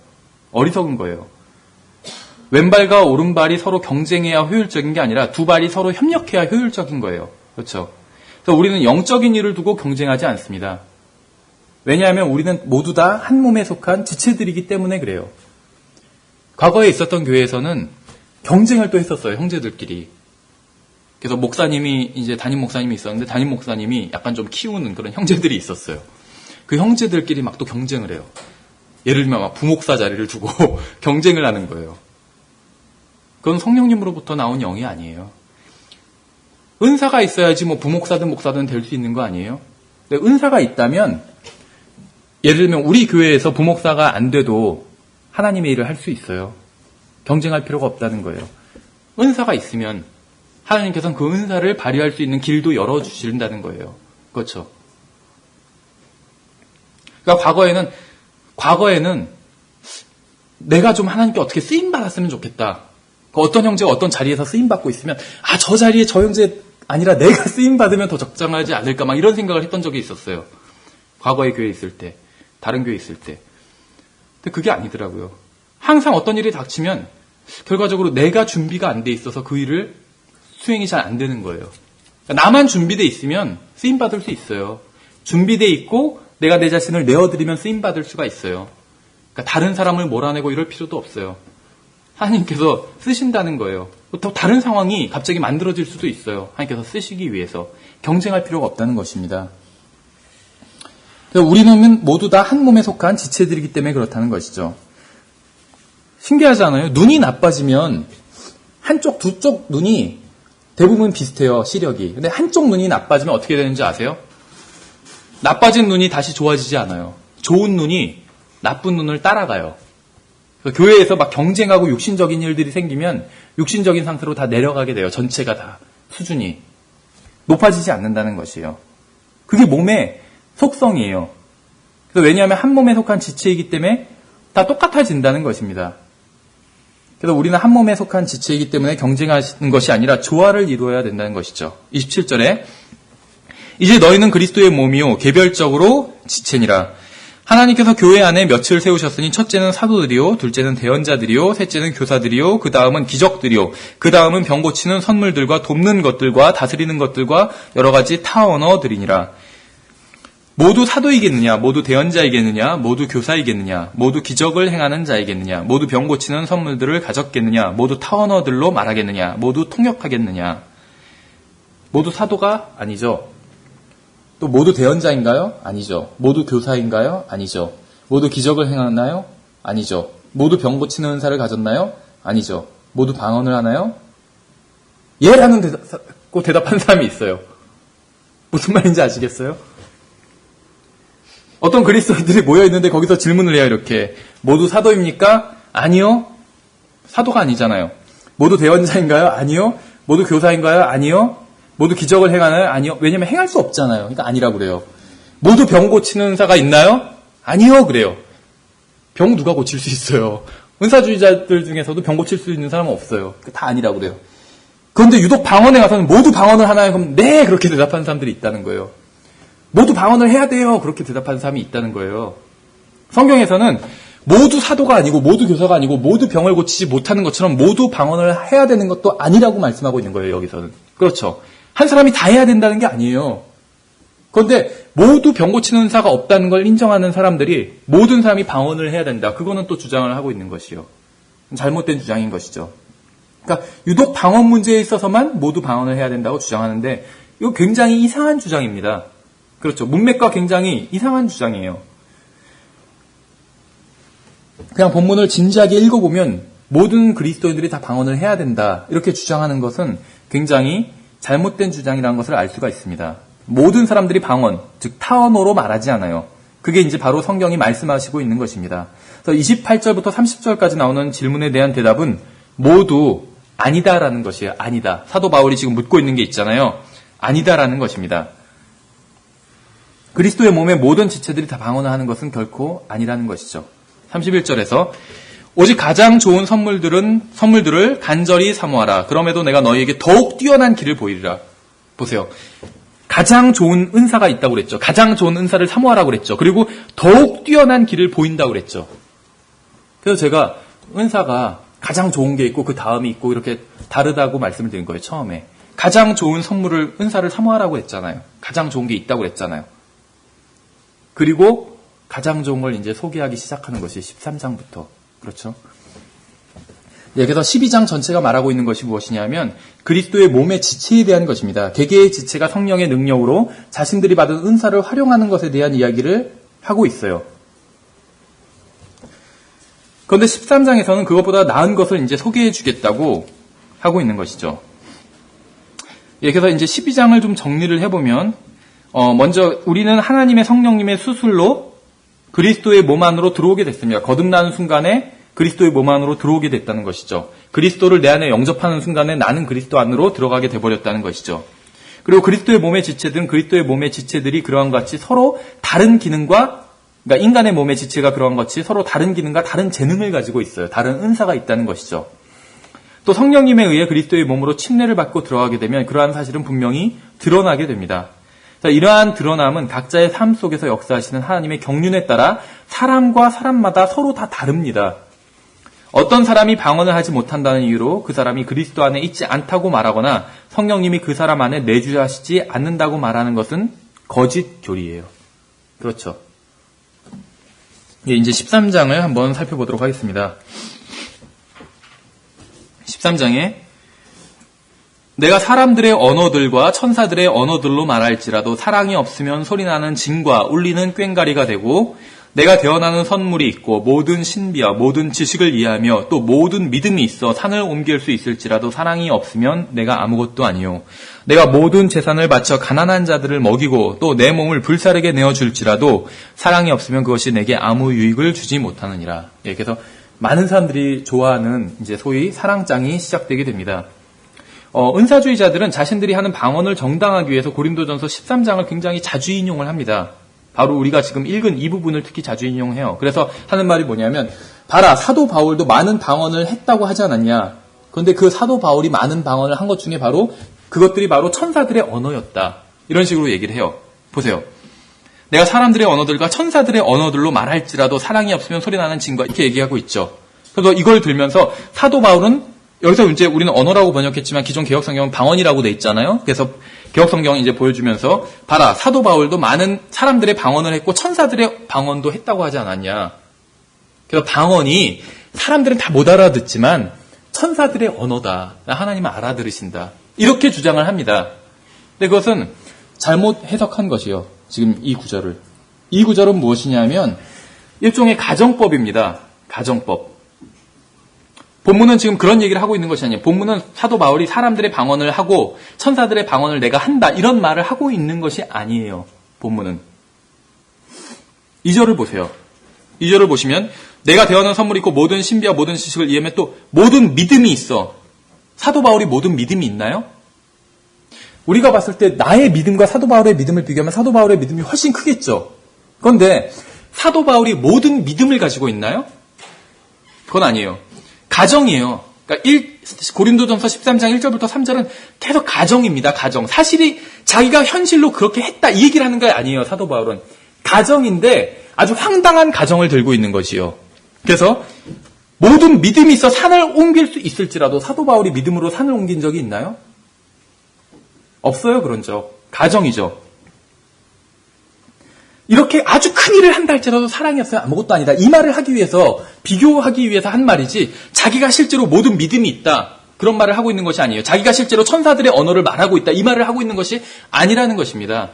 [SPEAKER 1] 어리석은 거예요. 왼발과 오른발이 서로 경쟁해야 효율적인 게 아니라 두 발이 서로 협력해야 효율적인 거예요. 그렇죠. 그래서 우리는 영적인 일을 두고 경쟁하지 않습니다. 왜냐하면 우리는 모두 다 한 몸에 속한 지체들이기 때문에 그래요. 과거에 있었던 교회에서는 경쟁을 또 했었어요. 형제들끼리. 그래서 목사님이 이제 담임 목사님이 있었는데 담임 목사님이 약간 좀 키우는 그런 형제들이 있었어요. 그 형제들끼리 막 또 경쟁을 해요. 예를 들면 막 부목사 자리를 두고 경쟁을 하는 거예요. 그건 성령님으로부터 나온 영이 아니에요. 은사가 있어야지 뭐 부목사든 목사든 될 수 있는 거 아니에요? 근데 은사가 있다면 예를 들면 우리 교회에서 부목사가 안 돼도 하나님의 일을 할 수 있어요. 경쟁할 필요가 없다는 거예요. 은사가 있으면 하나님께서는 그 은사를 발휘할 수 있는 길도 열어주신다는 거예요. 그렇죠. 그러니까 과거에는 내가 좀 하나님께 어떻게 쓰임받았으면 좋겠다. 어떤 형제가 어떤 자리에서 쓰임받고 있으면 저 자리에 저 형제 아니라 내가 쓰임받으면 더 적당하지 않을까 막 이런 생각을 했던 적이 있었어요. 과거의 교회에 있을 때, 다른 교회에 있을 때. 근데 그게 아니더라고요. 항상 어떤 일이 닥치면 결과적으로 내가 준비가 안 돼 있어서 그 일을 수행이 잘 안 되는 거예요. 그러니까 나만 준비돼 있으면 쓰임받을 수 있어요. 준비돼 있고 내가 내 자신을 내어드리면 쓰임받을 수가 있어요. 그러니까 다른 사람을 몰아내고 이럴 필요도 없어요. 하나님께서 쓰신다는 거예요. 또 다른 상황이 갑자기 만들어질 수도 있어요. 하나님께서 쓰시기 위해서. 경쟁할 필요가 없다는 것입니다. 우리는 모두 다 한 몸에 속한 지체들이기 때문에 그렇다는 것이죠. 신기하지 않아요? 눈이 나빠지면 한쪽, 두 쪽 눈이 대부분 비슷해요. 시력이. 근데 한쪽 눈이 나빠지면 어떻게 되는지 아세요? 나빠진 눈이 다시 좋아지지 않아요. 좋은 눈이 나쁜 눈을 따라가요. 교회에서 막 경쟁하고 육신적인 일들이 생기면 육신적인 상태로 다 내려가게 돼요. 전체가 다 수준이 높아지지 않는다는 것이에요. 그게 몸의 속성이에요. 왜냐하면 한 몸에 속한 지체이기 때문에 다 똑같아진다는 것입니다. 그래서 우리는 한 몸에 속한 지체이기 때문에 경쟁하는 것이 아니라 조화를 이루어야 된다는 것이죠. 27절에 이제 너희는 그리스도의 몸이요 개별적으로 지체니라. 하나님께서 교회 안에 몇을 세우셨으니 첫째는 사도들이요, 둘째는 대언자들이요, 셋째는 교사들이요, 그 다음은 기적들이요, 그 다음은 병 고치는 선물들과 돕는 것들과 다스리는 것들과 여러 가지 타 언어들이니라. 모두 사도이겠느냐, 모두 대언자이겠느냐, 모두 교사이겠느냐, 모두 기적을 행하는 자이겠느냐, 모두 병 고치는 선물들을 가졌겠느냐, 모두 타 언어들로 말하겠느냐, 모두 통역하겠느냐. 모두 사도가 아니죠. 또 모두 대언자인가요? 아니죠. 모두 교사인가요? 아니죠. 모두 기적을 행하나요? 아니죠. 모두 병 고치는 은사를 가졌나요? 아니죠. 모두 방언을 하나요? 예라는 대답한 사람이 있어요. 무슨 말인지 아시겠어요? 어떤 그리스도인들이 모여있는데 거기서 질문을 해요. 이렇게. 모두 사도입니까? 아니요. 사도가 아니잖아요. 모두 대언자인가요? 아니요. 모두 교사인가요? 아니요. 모두 기적을 행하나요? 아니요. 왜냐면 행할 수 없잖아요. 그러니까 아니라고 그래요. 모두 병 고치는 은사가 있나요? 아니요. 그래요. 병 누가 고칠 수 있어요. 은사주의자들 중에서도 병 고칠 수 있는 사람은 없어요. 다 아니라고 그래요. 그런데 유독 방언에 가서는 모두 방언을 하나요? 그럼 네! 그렇게 대답하는 사람들이 있다는 거예요. 모두 방언을 해야 돼요. 그렇게 대답하는 사람이 있다는 거예요. 성경에서는 모두 사도가 아니고 모두 교사가 아니고 모두 병을 고치지 못하는 것처럼 모두 방언을 해야 되는 것도 아니라고 말씀하고 있는 거예요. 여기서는. 그렇죠. 한 사람이 다 해야 된다는 게 아니에요. 그런데 모두 병 고치는 은사가 없다는 걸 인정하는 사람들이 모든 사람이 방언을 해야 된다. 그거는 또 주장을 하고 있는 것이요. 잘못된 주장인 것이죠. 그러니까 유독 방언 문제에 있어서만 모두 방언을 해야 된다고 주장하는데 이거 굉장히 이상한 주장입니다. 그렇죠. 문맥과 굉장히 이상한 주장이에요. 그냥 본문을 진지하게 읽어보면 모든 그리스도인들이 다 방언을 해야 된다. 이렇게 주장하는 것은 굉장히 잘못된 주장이라는 것을 알 수가 있습니다. 모든 사람들이 방언, 즉 타언어로 말하지 않아요. 그게 이제 바로 성경이 말씀하시고 있는 것입니다. 그래서 28절부터 30절까지 나오는 질문에 대한 대답은 모두 아니다라는 것이에요. 아니다. 사도 바울이 지금 묻고 있는 게 있잖아요. 아니다라는 것입니다. 그리스도의 몸의 모든 지체들이 다 방언을 하는 것은 결코 아니라는 것이죠. 31절에서 오직 가장 좋은 선물들을 간절히 사모하라. 그럼에도 내가 너희에게 더욱 뛰어난 길을 보이리라. 보세요. 가장 좋은 은사가 있다고 그랬죠. 가장 좋은 은사를 사모하라고 그랬죠. 그리고 더욱 뛰어난 길을 보인다고 그랬죠. 그래서 제가 은사가 가장 좋은 게 있고 그 다음이 있고 이렇게 다르다고 말씀을 드린 거예요. 처음에. 가장 좋은 은사를 사모하라고 했잖아요. 가장 좋은 게 있다고 그랬잖아요. 그리고 가장 좋은 걸 이제 소개하기 시작하는 것이 13장부터. 그렇죠? 그래서 12장 전체가 말하고 있는 것이 무엇이냐면 그리스도의 몸의 지체에 대한 것입니다. 개개의 지체가 성령의 능력으로 자신들이 받은 은사를 활용하는 것에 대한 이야기를 하고 있어요. 그런데 13장에서는 그것보다 나은 것을 이제 소개해 주겠다고 하고 있는 것이죠. 그래서 이제 12장을 좀 정리를 해보면 먼저 우리는 하나님의 성령님의 수술로 그리스도의 몸 안으로 들어오게 됐습니다. 거듭나는 순간에 그리스도의 몸 안으로 들어오게 됐다는 것이죠. 그리스도를 내 안에 영접하는 순간에 나는 그리스도 안으로 들어가게 돼버렸다는 것이죠. 그리고 그리스도의 몸의 지체들이 그러한 것 같이 서로 다른 기능과, 그러니까 인간의 몸의 지체가 그러한 것 같이 서로 다른 기능과 다른 재능을 가지고 있어요. 다른 은사가 있다는 것이죠. 또 성령님에 의해 그리스도의 몸으로 침례를 받고 들어가게 되면 그러한 사실은 분명히 드러나게 됩니다. 이러한 드러남은 각자의 삶 속에서 역사하시는 하나님의 경륜에 따라 사람과 사람마다 서로 다 다릅니다. 어떤 사람이 방언을 하지 못한다는 이유로 그 사람이 그리스도 안에 있지 않다고 말하거나 성령님이 그 사람 안에 내주하시지 않는다고 말하는 것은 거짓 교리예요. 그렇죠. 이제 13장을 한번 살펴보도록 하겠습니다. 13장에 내가 사람들의 언어들과 천사들의 언어들로 말할지라도 사랑이 없으면 소리나는 징과 울리는 꽹과리가 되고 내가 되어나는 선물이 있고 모든 신비와 모든 지식을 이해하며 또 모든 믿음이 있어 산을 옮길 수 있을지라도 사랑이 없으면 내가 아무것도 아니요. 내가 모든 재산을 바쳐 가난한 자들을 먹이고 또 내 몸을 불사르게 내어줄지라도 사랑이 없으면 그것이 내게 아무 유익을 주지 못하느니라. 그래서 많은 사람들이 좋아하는 이제 소위 사랑장이 시작되게 됩니다. 은사주의자들은 자신들이 하는 방언을 정당하기 위해서 고린도전서 13장을 굉장히 자주 인용을 합니다. 바로 우리가 지금 읽은 이 부분을 특히 자주 인용해요. 그래서 하는 말이 뭐냐면 봐라, 사도 바울도 많은 방언을 했다고 하지 않았냐. 그런데 그 사도 바울이 많은 방언을 한 것 중에 바로 그것들이 바로 천사들의 언어였다. 이런 식으로 얘기를 해요. 보세요. 내가 사람들의 언어들과 천사들의 언어들로 말할지라도 사랑이 없으면 소리나는 징과 이렇게 얘기하고 있죠. 그래서 이걸 들면서 사도 바울은 여기서 이제 우리는 언어라고 번역했지만 기존 개혁성경은 방언이라고 돼 있잖아요. 그래서 개혁성경을 이제 보여주면서 봐라, 사도 바울도 많은 사람들의 방언을 했고 천사들의 방언도 했다고 하지 않았냐. 그래서 방언이 사람들은 다 못 알아듣지만 천사들의 언어다. 하나님은 알아들으신다. 이렇게 주장을 합니다. 근데 그것은 잘못 해석한 것이요. 지금 이 구절을. 이 구절은 무엇이냐면 일종의 가정법입니다. 가정법. 본문은 지금 그런 얘기를 하고 있는 것이 아니에요. 본문은 사도 바울이 사람들의 방언을 하고 천사들의 방언을 내가 한다. 이런 말을 하고 있는 것이 아니에요. 본문은. 2절을 보세요. 2절을 보시면 내가 되어놓은 선물이 있고 모든 신비와 모든 지식을 이해하면 또 모든 믿음이 있어. 사도 바울이 모든 믿음이 있나요? 우리가 봤을 때 나의 믿음과 사도 바울의 믿음을 비교하면 사도 바울의 믿음이 훨씬 크겠죠. 그런데 사도 바울이 모든 믿음을 가지고 있나요? 그건 아니에요. 가정이에요. 그러니까 고린도전서 13장 1절부터 3절은 계속 가정입니다. 가정. 사실이 자기가 현실로 그렇게 했다 이 얘기를 하는 거 아니에요. 사도 바울은. 가정인데 아주 황당한 가정을 들고 있는 것이요. 그래서 모든 믿음이 있어 산을 옮길 수 있을지라도 사도 바울이 믿음으로 산을 옮긴 적이 있나요? 없어요. 그런 적. 가정이죠. 이렇게 아주 큰 일을 한다 할지라도 사랑이 없으면 아무것도 아니다. 이 말을 하기 위해서, 비교하기 위해서 한 말이지 자기가 실제로 모든 믿음이 있다. 그런 말을 하고 있는 것이 아니에요. 자기가 실제로 천사들의 언어를 말하고 있다. 이 말을 하고 있는 것이 아니라는 것입니다.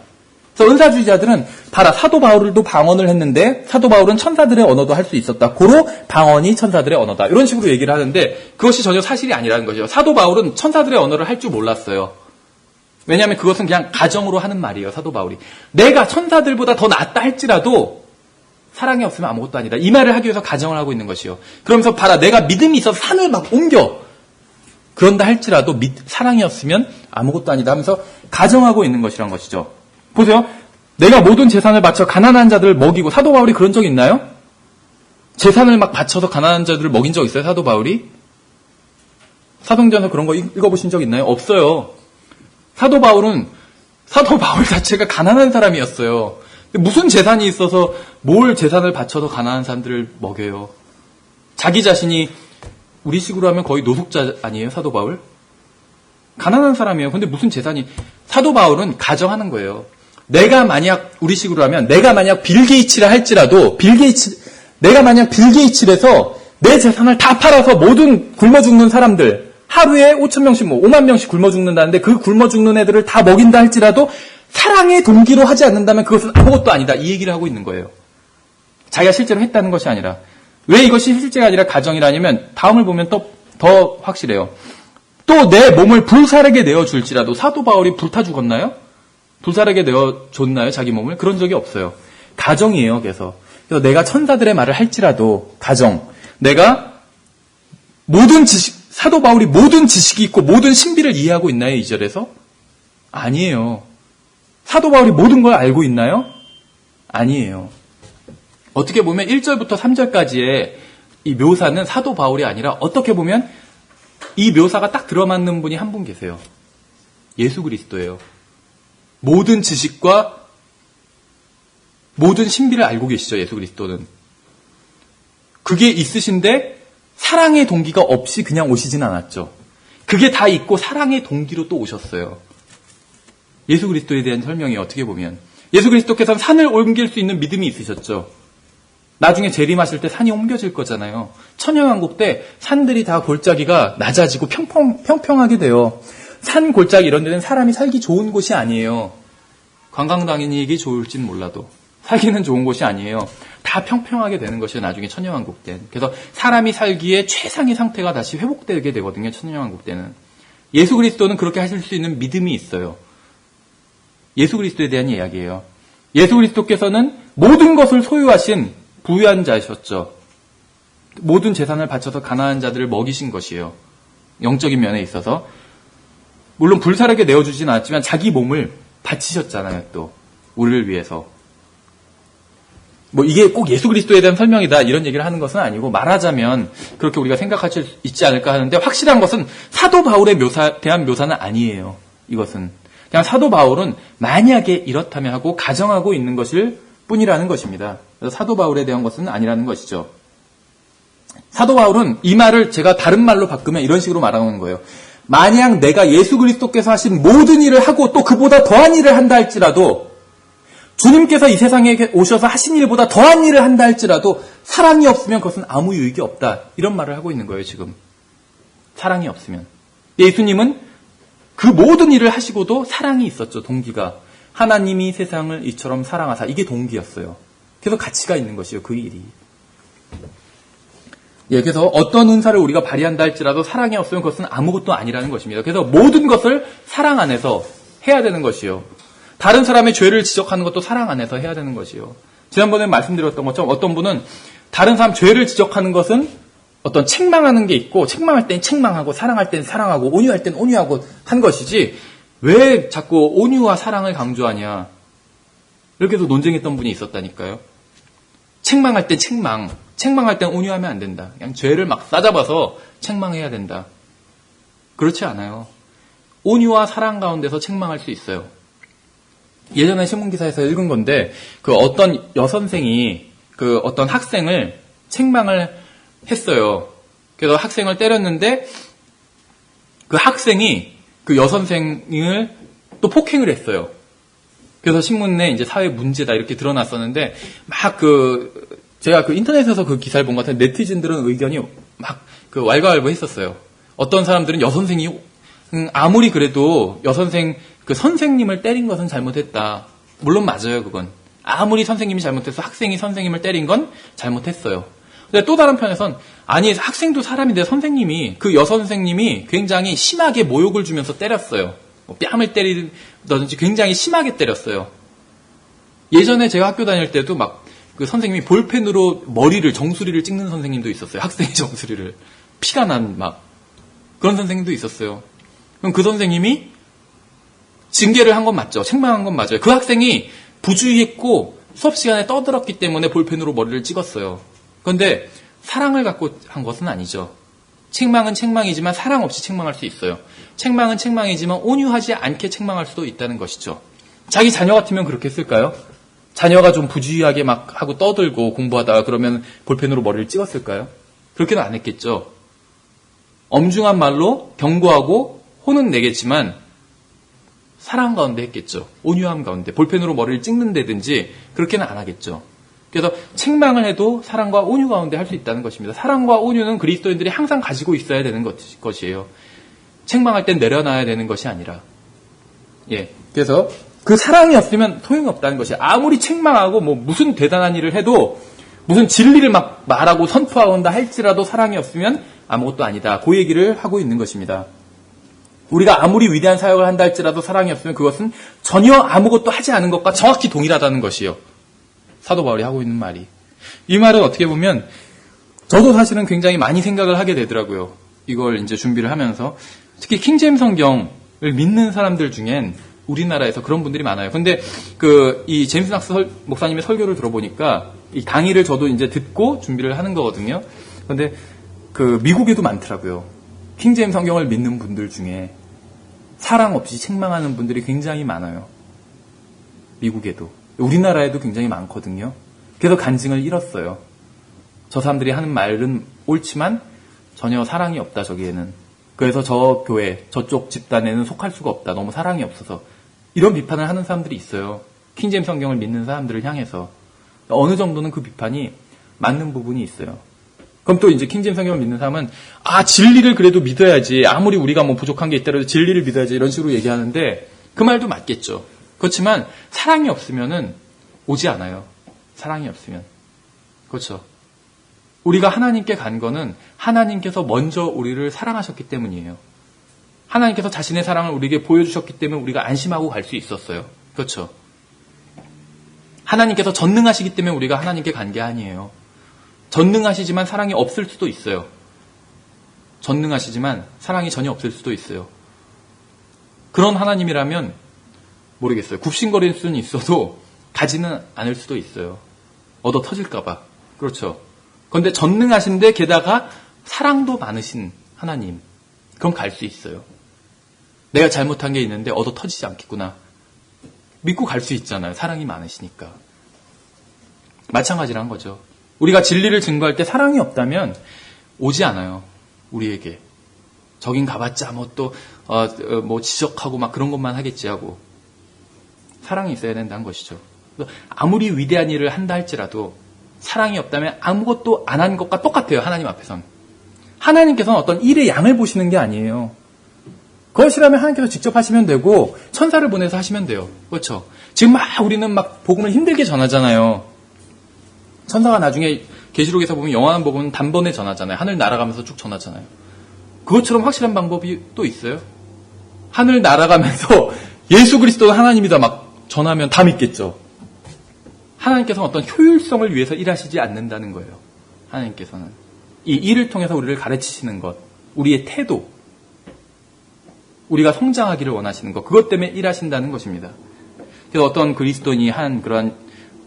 [SPEAKER 1] 그래서 은사주의자들은 봐라, 사도 바울도 방언을 했는데 사도 바울은 천사들의 언어도 할 수 있었다. 고로 방언이 천사들의 언어다. 이런 식으로 얘기를 하는데 그것이 전혀 사실이 아니라는 거죠. 사도 바울은 천사들의 언어를 할 줄 몰랐어요. 왜냐하면 그것은 그냥 가정으로 하는 말이에요. 사도 바울이. 내가 천사들보다 더 낫다 할지라도 사랑이 없으면 아무것도 아니다. 이 말을 하기 위해서 가정을 하고 있는 것이요. 그러면서 봐라, 내가 믿음이 있어서 산을 막 옮겨. 그런다 할지라도 사랑이 없으면 아무것도 아니다 하면서 가정하고 있는 것이란 것이죠. 보세요. 내가 모든 재산을 바쳐 가난한 자들을 먹이고, 사도 바울이 그런 적 있나요? 재산을 막 바쳐서 가난한 자들을 먹인 적 있어요, 사도 바울이? 사도행전에서 그런 거 읽어보신 적 있나요? 없어요. 사도 바울 자체가 가난한 사람이었어요. 무슨 재산이 있어서 뭘 재산을 바쳐서 가난한 사람들을 먹여요? 자기 자신이 우리식으로 하면 거의 노숙자 아니에요, 사도 바울? 가난한 사람이에요. 근데 무슨 재산이, 사도 바울은 가정하는 거예요. 내가 만약, 우리식으로 하면, 내가 만약 빌 게이츠를 할지라도, 내가 만약 빌 게이츠를 해서 내 재산을 다 팔아서 모든 굶어 죽는 사람들, 하루에 5,000명씩 5만 명씩 굶어 죽는다는데 그 굶어 죽는 애들을 다 먹인다 할지라도 사랑의 동기로 하지 않는다면 그것은 아무것도 아니다. 이 얘기를 하고 있는 거예요. 자기가 실제로 했다는 것이 아니라. 왜 이것이 실제가 아니라 가정이라냐면 다음을 보면 또 더 확실해요. 또 내 몸을 불사르게 내어줄지라도, 사도 바울이 불타 죽었나요? 불사르게 내어줬나요? 자기 몸을? 그런 적이 없어요. 가정이에요. 그래서 내가 천사들의 말을 할지라도, 가정. 내가 모든 지식, 사도 바울이 모든 지식이 있고 모든 신비를 이해하고 있나요? 2절에서? 아니에요. 사도 바울이 모든 걸 알고 있나요? 아니에요. 어떻게 보면 1절부터 3절까지의 이 묘사는 사도 바울이 아니라, 어떻게 보면 이 묘사가 딱 들어맞는 분이 한 분 계세요. 예수 그리스도예요. 모든 지식과 모든 신비를 알고 계시죠, 예수 그리스도는. 그게 있으신데 사랑의 동기가 없이 그냥 오시진 않았죠. 그게 다 있고 사랑의 동기로 또 오셨어요. 예수 그리스도에 대한 설명이 어떻게 보면, 예수 그리스도께서는 산을 옮길 수 있는 믿음이 있으셨죠. 나중에 재림하실 때 산이 옮겨질 거잖아요. 천년왕국 때 산들이 다 골짜기가 낮아지고 평평하게 돼요. 산 골짜기 이런 데는 사람이 살기 좋은 곳이 아니에요. 관광당인이기 좋을진 몰라도 살기는 좋은 곳이 아니에요. 다 평평하게 되는 것이 나중에 천년왕국 때는. 그래서 사람이 살기에 최상의 상태가 다시 회복되게 되거든요, 천년왕국 때는. 예수 그리스도는 그렇게 하실 수 있는 믿음이 있어요. 예수 그리스도에 대한 이야기예요. 예수 그리스도께서는 모든 것을 소유하신 부유한 자이셨죠. 모든 재산을 바쳐서 가난한 자들을 먹이신 것이에요. 영적인 면에 있어서. 물론 불사르게 내어주진 않았지만 자기 몸을 바치셨잖아요, 또. 우리를 위해서. 이게 꼭 예수 그리스도에 대한 설명이다, 이런 얘기를 하는 것은 아니고, 말하자면 그렇게 우리가 생각할 수 있지 않을까 하는데, 확실한 것은 사도 바울의 대한 묘사는 아니에요. 이것은. 그냥 사도 바울은 만약에 이렇다면 하고 가정하고 있는 것일 뿐이라는 것입니다. 그래서 사도 바울에 대한 것은 아니라는 것이죠. 사도 바울은 이 말을 제가 다른 말로 바꾸면 이런 식으로 말하는 거예요. 만약 내가 예수 그리스도께서 하신 모든 일을 하고 또 그보다 더한 일을 한다 할지라도, 주님께서 이 세상에 오셔서 하신 일보다 더한 일을 한다 할지라도 사랑이 없으면 그것은 아무 유익이 없다. 이런 말을 하고 있는 거예요, 지금. 사랑이 없으면. 예수님은 그 모든 일을 하시고도 사랑이 있었죠, 동기가. 하나님이 세상을 이처럼 사랑하사. 이게 동기였어요. 그래서 가치가 있는 것이에요, 그 일이. 그래서 어떤 은사를 우리가 발휘한다 할지라도 사랑이 없으면 그것은 아무것도 아니라는 것입니다. 그래서 모든 것을 사랑 안에서 해야 되는 것이요. 다른 사람의 죄를 지적하는 것도 사랑 안에서 해야 되는 것이요. 지난번에 말씀드렸던 것처럼 어떤 분은 다른 사람 죄를 지적하는 것은 어떤 책망하는 게 있고, 책망할 땐 책망하고, 사랑할 땐 사랑하고, 온유할 땐 온유하고 한 것이지, 왜 자꾸 온유와 사랑을 강조하냐. 이렇게 해서 논쟁했던 분이 있었다니까요. 책망할 땐 책망할 땐 온유하면 안 된다. 그냥 죄를 막 싸잡아서 책망해야 된다. 그렇지 않아요. 온유와 사랑 가운데서 책망할 수 있어요. 예전에 신문기사에서 읽은 건데, 그 어떤 여선생이 그 어떤 학생을 책망을 했어요. 그래서 학생을 때렸는데, 그 학생이 그 여선생을 또 폭행을 했어요. 그래서 신문에 이제 사회 문제다 이렇게 드러났었는데, 막 제가 그 인터넷에서 그 기사를 본 것 같은데, 네티즌들은 의견이 막 그 왈가왈부했었어요. 어떤 사람들은 여선생이 아무리 그래도 여선생 그 선생님을 때린 것은 잘못했다. 물론 맞아요, 그건. 아무리 선생님이 잘못해서 학생이 선생님을 때린 건 잘못했어요. 근데 또 다른 편에선, 아니, 학생도 사람인데 선생님이, 그 여선생님이 굉장히 심하게 모욕을 주면서 때렸어요. 뺨을 때리든지 굉장히 심하게 때렸어요. 예전에 제가 학교 다닐 때도 막 그 선생님이 볼펜으로 정수리를 찍는 선생님도 있었어요. 학생의 정수리를. 피가 난 막 그런 선생님도 있었어요. 그럼 그 선생님이 징계를 한 건 맞죠. 책망한 건 맞아요. 그 학생이 부주의했고 수업 시간에 떠들었기 때문에 볼펜으로 머리를 찍었어요. 그런데 사랑을 갖고 한 것은 아니죠. 책망은 책망이지만 사랑 없이 책망할 수 있어요. 책망은 책망이지만 온유하지 않게 책망할 수도 있다는 것이죠. 자기 자녀 같으면 그렇게 했을까요? 자녀가 좀 부주의하게 막 하고 떠들고 공부하다가 그러면 볼펜으로 머리를 찍었을까요? 그렇게는 안 했겠죠. 엄중한 말로 경고하고 혼은 내겠지만 사랑 가운데 했겠죠. 온유함 가운데 볼펜으로 머리를 찍는다든지 그렇게는 안 하겠죠. 그래서 책망을 해도 사랑과 온유 가운데 할 수 있다는 것입니다. 사랑과 온유는 그리스도인들이 항상 가지고 있어야 되는 것이에요. 책망할 땐 내려놔야 되는 것이 아니라. 그래서 그 사랑이 없으면 소용이 없다는 것이에요. 아무리 책망하고 뭐 무슨 대단한 일을 해도 무슨 진리를 막 말하고 선포한다 할지라도 사랑이 없으면 아무것도 아니다. 그 얘기를 하고 있는 것입니다. 우리가 아무리 위대한 사역을 한다 할지라도 사랑이 없으면 그것은 전혀 아무것도 하지 않은 것과 정확히 동일하다는 것이요. 사도 바울이 하고 있는 말이. 이 말은 어떻게 보면 저도 사실은 굉장히 많이 생각을 하게 되더라고요. 이걸 이제 준비를 하면서. 특히 킹제임스 성경을 믿는 사람들 중엔 우리나라에서 그런 분들이 많아요. 근데 이 제임스 낙스 목사님의 설교를 들어보니까 이 강의를 저도 이제 듣고 준비를 하는 거거든요. 근데 미국에도 많더라고요. 킹제임스 성경을 믿는 분들 중에 사랑 없이 책망하는 분들이 굉장히 많아요. 미국에도. 우리나라에도 굉장히 많거든요. 그래서 간증을 잃었어요. 저 사람들이 하는 말은 옳지만 전혀 사랑이 없다, 저기에는. 그래서 저 교회, 저쪽 집단에는 속할 수가 없다. 너무 사랑이 없어서. 이런 비판을 하는 사람들이 있어요. 킹제임스 성경을 믿는 사람들을 향해서. 어느 정도는 그 비판이 맞는 부분이 있어요. 그럼 또 이제 킹제임스 성경을 믿는 사람은 진리를 그래도 믿어야지. 아무리 우리가 뭐 부족한 게 있더라도 진리를 믿어야지. 이런 식으로 얘기하는데 그 말도 맞겠죠. 그렇지만 사랑이 없으면은 오지 않아요. 사랑이 없으면. 그렇죠. 우리가 하나님께 간 거는 하나님께서 먼저 우리를 사랑하셨기 때문이에요. 하나님께서 자신의 사랑을 우리에게 보여주셨기 때문에 우리가 안심하고 갈 수 있었어요. 그렇죠. 하나님께서 전능하시기 때문에 우리가 하나님께 간 게 아니에요. 전능하시지만 사랑이 없을 수도 있어요. 전능하시지만 사랑이 전혀 없을 수도 있어요. 그런 하나님이라면 모르겠어요. 굽신거릴 수는 있어도 가지는 않을 수도 있어요. 얻어 터질까봐. 그렇죠. 그런데 전능하신데 게다가 사랑도 많으신 하나님. 그럼 갈 수 있어요. 내가 잘못한 게 있는데 얻어 터지지 않겠구나. 믿고 갈 수 있잖아요. 사랑이 많으시니까. 마찬가지란 거죠. 우리가 진리를 증거할 때 사랑이 없다면 오지 않아요. 우리에게. 저긴 가봤자 뭐 지적하고 막 그런 것만 하겠지 하고. 사랑이 있어야 된다는 것이죠. 아무리 위대한 일을 한다 할지라도 사랑이 없다면 아무것도 안 한 것과 똑같아요. 하나님 앞에선. 하나님께서는 어떤 일의 양을 보시는 게 아니에요. 그것이라면 하나님께서 직접 하시면 되고 천사를 보내서 하시면 돼요. 그렇죠? 지금 우리는 복음을 힘들게 전하잖아요. 천사가 나중에 계시록에서 보면 영원한 복음은 단번에 전하잖아요. 하늘 날아가면서 쭉 전하잖아요. 그것처럼 확실한 방법이 또 있어요? 하늘 날아가면서 예수 그리스도가 하나님이다 전하면 다 믿겠죠. 하나님께서는 어떤 효율성을 위해서 일하시지 않는다는 거예요. 하나님께서는. 이 일을 통해서 우리를 가르치시는 것, 우리의 태도, 우리가 성장하기를 원하시는 것, 그것 때문에 일하신다는 것입니다. 그래서 어떤 그리스도인이 한 그런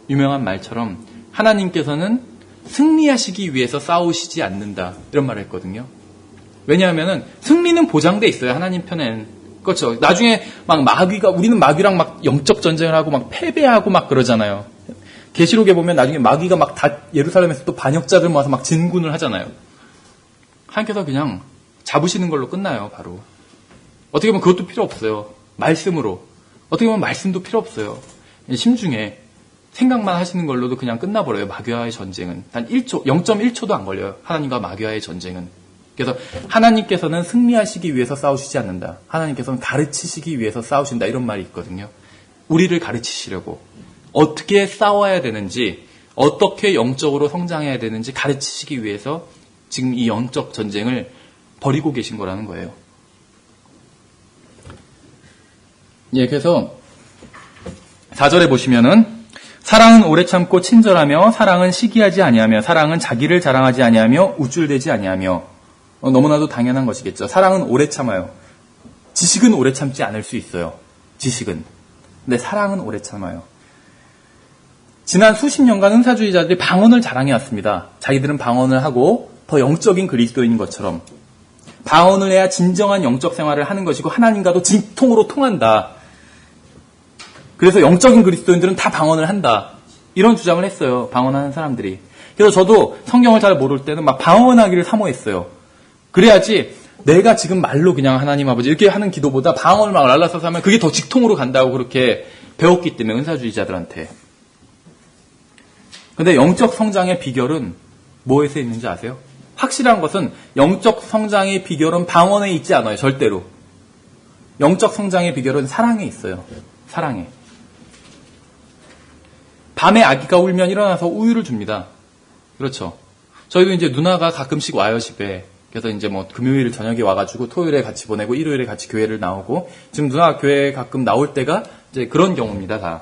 [SPEAKER 1] 유명한 말처럼 하나님께서는 승리하시기 위해서 싸우시지 않는다. 이런 말을 했거든요. 왜냐하면 승리는 보장돼 있어요. 하나님 편엔. 그렇죠. 나중에 우리는 마귀랑 영적 전쟁을 하고 패배하고 그러잖아요. 계시록에 보면 나중에 마귀가 다 예루살렘에서 또 반역자들 모아서 진군을 하잖아요. 하나님께서 그냥 잡으시는 걸로 끝나요, 바로. 어떻게 보면 그것도 필요 없어요. 말씀으로. 어떻게 보면 말씀도 필요 없어요. 심중에 생각만 하시는 걸로도 그냥 끝나버려요. 마귀와의 전쟁은. 단 1초, 0.1초도 안 걸려요. 하나님과 마귀와의 전쟁은. 그래서 하나님께서는 승리하시기 위해서 싸우시지 않는다. 하나님께서는 가르치시기 위해서 싸우신다. 이런 말이 있거든요. 우리를 가르치시려고. 어떻게 싸워야 되는지, 어떻게 영적으로 성장해야 되는지 가르치시기 위해서 지금 이 영적 전쟁을 벌이고 계신 거라는 거예요. 그래서 4절에 보시면은 사랑은 오래 참고 친절하며 사랑은 시기하지 아니하며 사랑은 자기를 자랑하지 아니하며 우쭐대지 아니하며 너무나도 당연한 것이겠죠. 사랑은 오래 참아요. 지식은 오래 참지 않을 수 있어요. 지식은. 근데 사랑은 오래 참아요. 지난 수십 년간 은사주의자들이 방언을 자랑해왔습니다. 자기들은 방언을 하고 더 영적인 그리스도인인 것처럼. 방언을 해야 진정한 영적 생활을 하는 것이고 하나님과도 진통으로 통한다. 그래서 영적인 그리스도인들은 다 방언을 한다. 이런 주장을 했어요. 방언하는 사람들이. 그래서 저도 성경을 잘 모를 때는 막 방언하기를 사모했어요. 그래야지 내가 지금 말로 그냥 하나님 아버지 이렇게 하는 기도보다 방언을 막 날라서서 하면 그게 더 직통으로 간다고 그렇게 배웠기 때문에 은사주의자들한테. 근데 영적 성장의 비결은 뭐에서 있는지 아세요? 확실한 것은 영적 성장의 비결은 방언에 있지 않아요. 절대로. 영적 성장의 비결은 사랑에 있어요. 사랑에. 밤에 아기가 울면 일어나서 우유를 줍니다. 그렇죠. 저희도 이제 누나가 가끔씩 와요, 집에. 그래서 이제 뭐 금요일 저녁에 와가지고 토요일에 같이 보내고 일요일에 같이 교회를 나오고 지금 누나가 교회에 가끔 나올 때가 이제 그런 경우입니다, 다.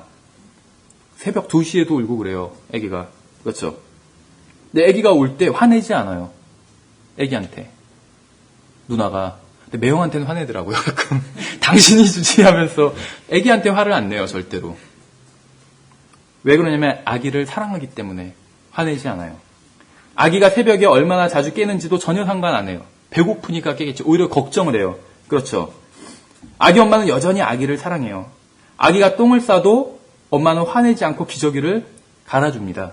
[SPEAKER 1] 새벽 2시에도 울고 그래요, 아기가. 그렇죠. 근데 아기가 울 때 화내지 않아요. 아기한테. 누나가. 근데 매형한테는 화내더라고요, 가끔. 당신이 주지 하면서 아기한테 화를 안 내요, 절대로. 왜 그러냐면 아기를 사랑하기 때문에 화내지 않아요. 아기가 새벽에 얼마나 자주 깨는지도 전혀 상관 안 해요. 배고프니까 깨겠지. 오히려 걱정을 해요. 그렇죠. 아기 엄마는 여전히 아기를 사랑해요. 아기가 똥을 싸도 엄마는 화내지 않고 기저귀를 갈아줍니다.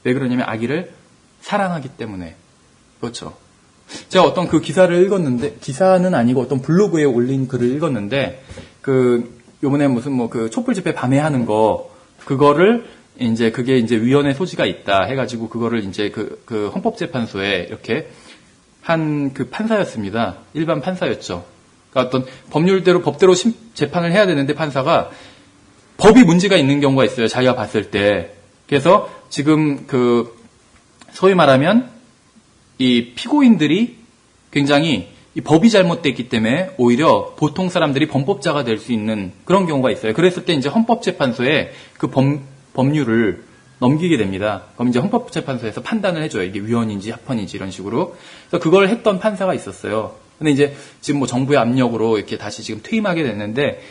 [SPEAKER 1] 왜 그러냐면 아기를 사랑하기 때문에. 그렇죠. 제가 어떤 그 기사를 읽었는데, 기사는 아니고 어떤 블로그에 올린 글을 읽었는데, 요번에 무슨 촛불 집회 밤에 하는 거, 그거를 이제 그게 이제 위헌의 소지가 있다 해가지고 그거를 이제 그 헌법재판소에 이렇게 한 그 판사였습니다. 일반 판사였죠. 그러니까 어떤 법률대로 법대로 재판을 해야 되는데 판사가 법이 문제가 있는 경우가 있어요. 자기가 봤을 때. 그래서 지금 소위 말하면 이 피고인들이 굉장히 이 법이 잘못됐기 때문에 오히려 보통 사람들이 범법자가 될 수 있는 그런 경우가 있어요. 그랬을 때 이제 헌법재판소에 그 법률을 넘기게 됩니다. 그럼 이제 헌법재판소에서 판단을 해줘요. 이게 위헌인지 합헌인지 이런 식으로. 그래서 그걸 했던 판사가 있었어요. 근데 이제 지금 정부의 압력으로 이렇게 다시 지금 퇴임하게 됐는데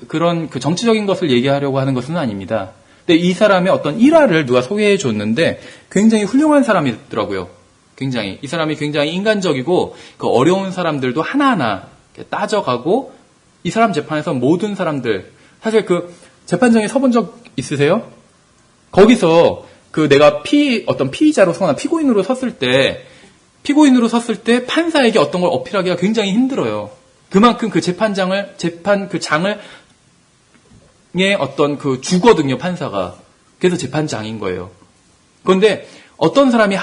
[SPEAKER 1] 그런 정치적인 것을 얘기하려고 하는 것은 아닙니다. 근데 이 사람의 어떤 일화를 누가 소개해 줬는데 굉장히 훌륭한 사람이더라고요. 굉장히. 이 사람이 굉장히 인간적이고 그 어려운 사람들도 하나하나 따져가고 이 사람 재판에서 모든 사람들 사실 재판장에 서본 적 있으세요? 거기서 내가 어떤 피의자로 서거나 피고인으로 섰을 때 판사에게 어떤 걸 어필하기가 굉장히 힘들어요. 그만큼 재판 장을 어떤 주거든요, 판사가. 그래서 재판장인 거예요. 그런데 어떤 사람이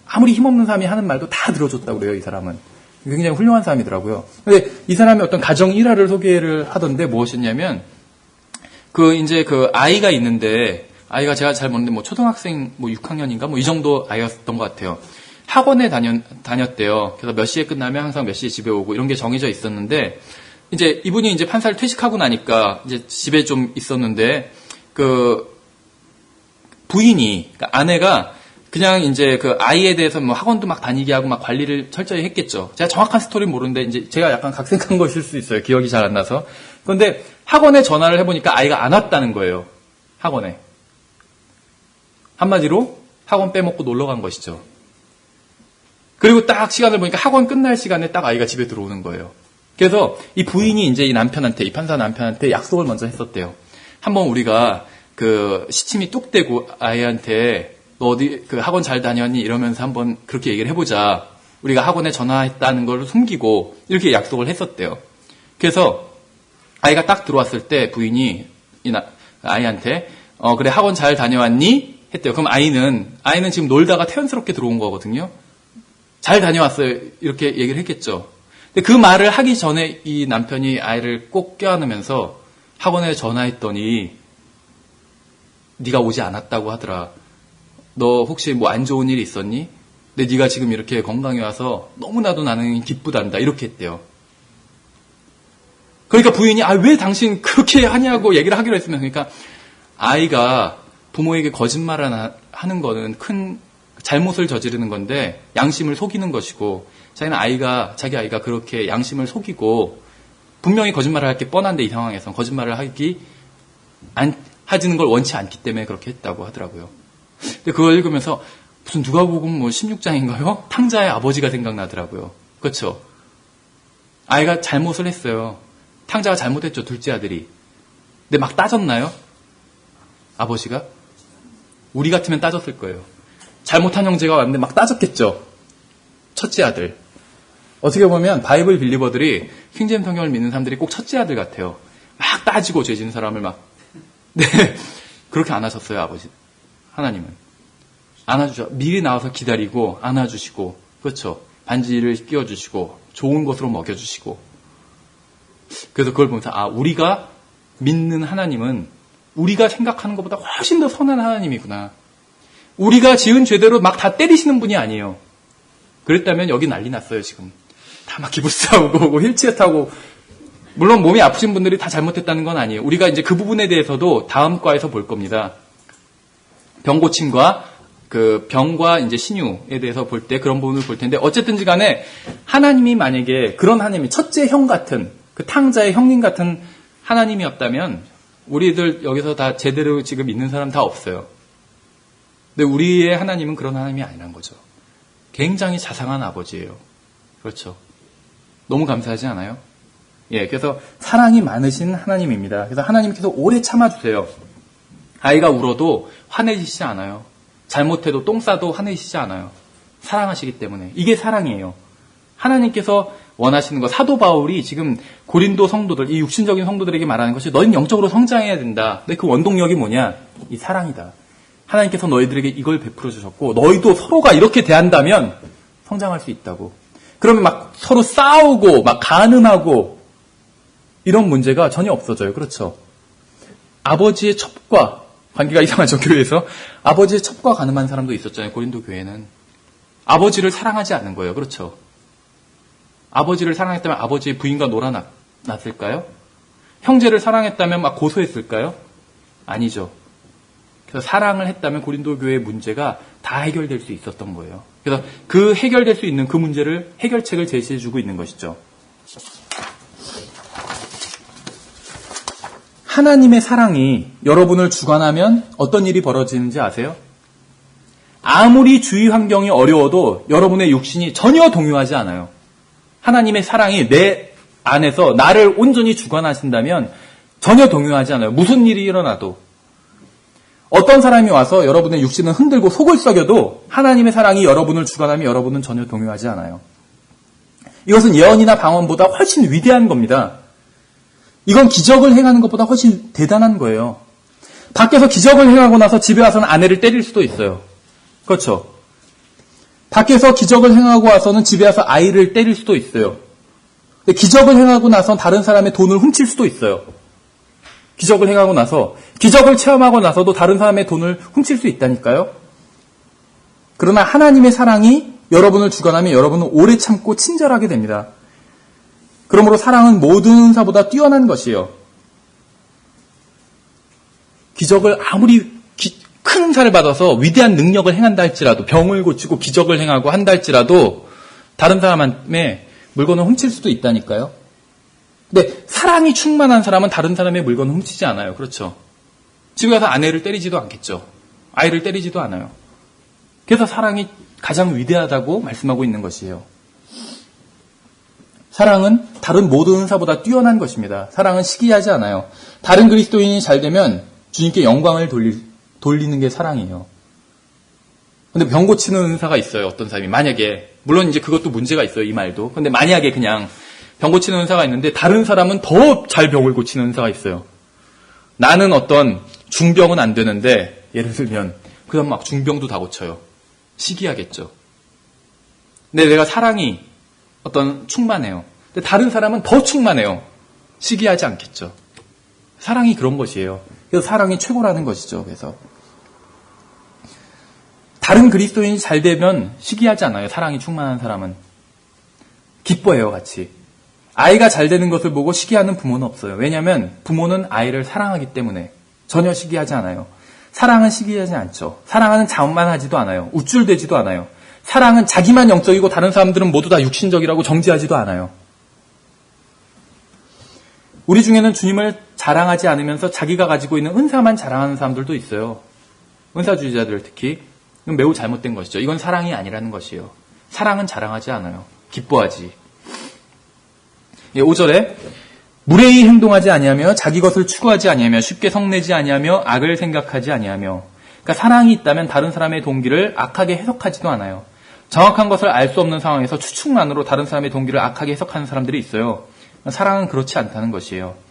[SPEAKER 1] 아무리 힘없는 사람이 하는 말도 다 들어줬다고 그래요, 이 사람은. 굉장히 훌륭한 사람이더라고요. 근데 이 사람이 어떤 가정 일화를 소개를 하던데 무엇이었냐면, 아이가 있는데, 아이가 제가 잘 모르는데, 초등학생 6학년인가? 이 정도 아이였던 것 같아요. 학원에 다녔대요. 그래서 몇 시에 끝나면 항상 몇 시에 집에 오고, 이런 게 정해져 있었는데, 이제 이분이 이제 판사를 퇴직하고 나니까, 이제 집에 좀 있었는데, 부인이, 그러니까 아내가, 그냥 이제 아이에 대해서 학원도 막 다니게 하고 막 관리를 철저히 했겠죠. 제가 정확한 스토리는 모르는데 이제 제가 약간 각색한 것일 수 있어요. 기억이 잘 안 나서. 그런데 학원에 전화를 해보니까 아이가 안 왔다는 거예요. 학원에. 한마디로 학원 빼먹고 놀러 간 것이죠. 그리고 딱 시간을 보니까 학원 끝날 시간에 딱 아이가 집에 들어오는 거예요. 그래서 이 부인이 이제 이 판사 남편한테 약속을 먼저 했었대요. 한번 우리가 시침이 뚝 떼고 아이한테 너 어디 학원 잘 다녔니? 이러면서 한번 그렇게 얘기를 해보자. 우리가 학원에 전화했다는 걸 숨기고 이렇게 약속을 했었대요. 그래서 아이가 딱 들어왔을 때 부인이 아이한테 그래 학원 잘 다녀왔니? 했대요. 그럼 아이는 지금 놀다가 태연스럽게 들어온 거거든요. 잘 다녀왔어요. 이렇게 얘기를 했겠죠. 근데 그 말을 하기 전에 이 남편이 아이를 꼭 껴안으면서 학원에 전화했더니 네가 오지 않았다고 하더라. 너 혹시 안 좋은 일 있었니? 근데 네가 지금 이렇게 건강해 와서 너무나도 나는 기쁘단다. 이렇게 했대요. 그러니까 부인이 왜 당신 그렇게 하냐고 얘기를 하기로 했으면 그러니까 아이가 부모에게 거짓말을 하는 거는 큰 잘못을 저지르는 건데 양심을 속이는 것이고 자기 아이가 그렇게 양심을 속이고 분명히 거짓말을 할 게 뻔한데 이 상황에서 거짓말을 하지는 걸 원치 않기 때문에 그렇게 했다고 하더라고요. 근데 그걸 읽으면서 무슨 누가복음 16장인가요? 탕자의 아버지가 생각나더라고요. 그렇죠? 아이가 잘못을 했어요. 탕자가 잘못했죠, 둘째 아들이. 근데 막 따졌나요? 아버지가? 우리 같으면 따졌을 거예요. 잘못한 형제가 왔는데 막 따졌겠죠. 첫째 아들. 어떻게 보면 바이블 빌리버들이 킹제임 성경을 믿는 사람들이 꼭 첫째 아들 같아요. 막 따지고 죄 지은 사람을 막. 네, 그렇게 안 하셨어요, 아버지. 하나님은. 안아주셔. 미리 나와서 기다리고 안아주시고, 그렇죠. 반지를 끼워주시고 좋은 것으로 먹여주시고. 그래서 그걸 보면서 우리가 믿는 하나님은 우리가 생각하는 것보다 훨씬 더 선한 하나님이구나. 우리가 지은 죄대로 막 다 때리시는 분이 아니에요. 그랬다면 여기 난리 났어요, 지금. 다 막 기부스 타고 휠체어 타고. 물론 몸이 아프신 분들이 다 잘못했다는 건 아니에요. 우리가 이제 그 부분에 대해서도 다음 과에서 볼 겁니다. 병 고침과 그 병과 이제 신유에 대해서 볼 때 그런 부분을 볼 텐데, 어쨌든지 간에 하나님이 만약에 그런 하나님이 첫째 형 같은, 그 탕자의 형님 같은 하나님이었다면 우리들 여기서 다 제대로 지금 있는 사람 다 없어요. 근데 우리의 하나님은 그런 하나님이 아니란 거죠. 굉장히 자상한 아버지예요. 그렇죠. 너무 감사하지 않아요? 예, 그래서 사랑이 많으신 하나님입니다. 그래서 하나님께서 오래 참아주세요. 아이가 울어도 화내시지 않아요. 잘못해도 똥 싸도 화내시지 않아요. 사랑하시기 때문에. 이게 사랑이에요. 하나님께서 원하시는 것, 사도 바울이 지금 고린도 성도들, 이 육신적인 성도들에게 말하는 것이 너희는 영적으로 성장해야 된다. 근데 그 원동력이 뭐냐? 이 사랑이다. 하나님께서 너희들에게 이걸 베풀어 주셨고, 너희도 서로가 이렇게 대한다면 성장할 수 있다고. 그러면 막 서로 싸우고 막 간음하고 이런 문제가 전혀 없어져요. 그렇죠? 아버지의 첩과 관계가 이상하죠, 교회에서. 아버지의 첩과 간음한 사람도 있었잖아요, 고린도 교회는. 아버지를 사랑하지 않는 거예요. 그렇죠? 아버지를 사랑했다면 아버지의 부인과 놀아났을까요? 형제를 사랑했다면 막 고소했을까요? 아니죠. 그래서 사랑을 했다면 고린도 교회의 문제가 다 해결될 수 있었던 거예요. 그래서 그 해결될 수 있는 그 문제를, 해결책을 제시해주고 있는 것이죠. 하나님의 사랑이 여러분을 주관하면 어떤 일이 벌어지는지 아세요? 아무리 주위 환경이 어려워도 여러분의 육신이 전혀 동요하지 않아요. 하나님의 사랑이 내 안에서 나를 온전히 주관하신다면 전혀 동요하지 않아요. 무슨 일이 일어나도. 어떤 사람이 와서 여러분의 육신을 흔들고 속을 썩여도 하나님의 사랑이 여러분을 주관하면 여러분은 전혀 동요하지 않아요. 이것은 예언이나 방언보다 훨씬 위대한 겁니다. 이건 기적을 행하는 것보다 훨씬 대단한 거예요. 밖에서 기적을 행하고 나서 집에 와서는 아내를 때릴 수도 있어요. 그렇죠? 밖에서 기적을 행하고 와서는 집에 와서 아이를 때릴 수도 있어요. 근데 기적을 행하고 나서 다른 사람의 돈을 훔칠 수도 있어요. 기적을 행하고 나서, 기적을 체험하고 나서도 다른 사람의 돈을 훔칠 수 있다니까요. 그러나 하나님의 사랑이 여러분을 주관하면 여러분은 오래 참고 친절하게 됩니다. 그러므로 사랑은 모든 은사보다 뛰어난 것이에요. 기적을 아무리 큰 은사를 받아서 위대한 능력을 행한다 할지라도, 병을 고치고 기적을 행하고 한다 할지라도 다른 사람의 물건을 훔칠 수도 있다니까요. 근데 사랑이 충만한 사람은 다른 사람의 물건을 훔치지 않아요. 그렇죠? 집에 가서 아내를 때리지도 않겠죠. 아이를 때리지도 않아요. 그래서 사랑이 가장 위대하다고 말씀하고 있는 것이에요. 사랑은 다른 모든 은사보다 뛰어난 것입니다. 사랑은 시기하지 않아요. 다른 그리스도인이 잘 되면 주님께 영광을 돌리는 게 사랑이에요. 근데 병 고치는 은사가 있어요. 어떤 사람이. 만약에, 물론 이제 그것도 문제가 있어요. 이 말도. 근데 만약에 그냥 병 고치는 은사가 있는데 다른 사람은 더 잘 병을 고치는 은사가 있어요. 나는 어떤 중병은 안 되는데, 예를 들면 그 다음 막 중병도 다 고쳐요. 시기하겠죠. 근데 내가 사랑이 어떤 충만해요. 근데 다른 사람은 더 충만해요. 시기하지 않겠죠. 사랑이 그런 것이에요. 그래서 사랑이 최고라는 것이죠. 그래서 다른 그리스도인이 잘 되면 시기하지 않아요. 사랑이 충만한 사람은. 기뻐해요, 같이. 아이가 잘 되는 것을 보고 시기하는 부모는 없어요. 왜냐하면 부모는 아이를 사랑하기 때문에 전혀 시기하지 않아요. 사랑은 시기하지 않죠. 사랑은 자만하지도 않아요. 우쭐대지도 않아요. 사랑은 자기만 영적이고 다른 사람들은 모두 다 육신적이라고 정지하지도 않아요. 우리 중에는 주님을 자랑하지 않으면서 자기가 가지고 있는 은사만 자랑하는 사람들도 있어요. 은사주의자들 특히. 이건 매우 잘못된 것이죠. 이건 사랑이 아니라는 것이에요. 사랑은 자랑하지 않아요. 기뻐하지. 5절에 무례히 행동하지 아니하며 자기 것을 추구하지 아니하며 쉽게 성내지 아니하며 악을 생각하지 아니하며. 그러니까 사랑이 있다면 다른 사람의 동기를 악하게 해석하지도 않아요. 정확한 것을 알 수 없는 상황에서 추측만으로 다른 사람의 동기를 악하게 해석하는 사람들이 있어요. 사랑은 그렇지 않다는 것이에요.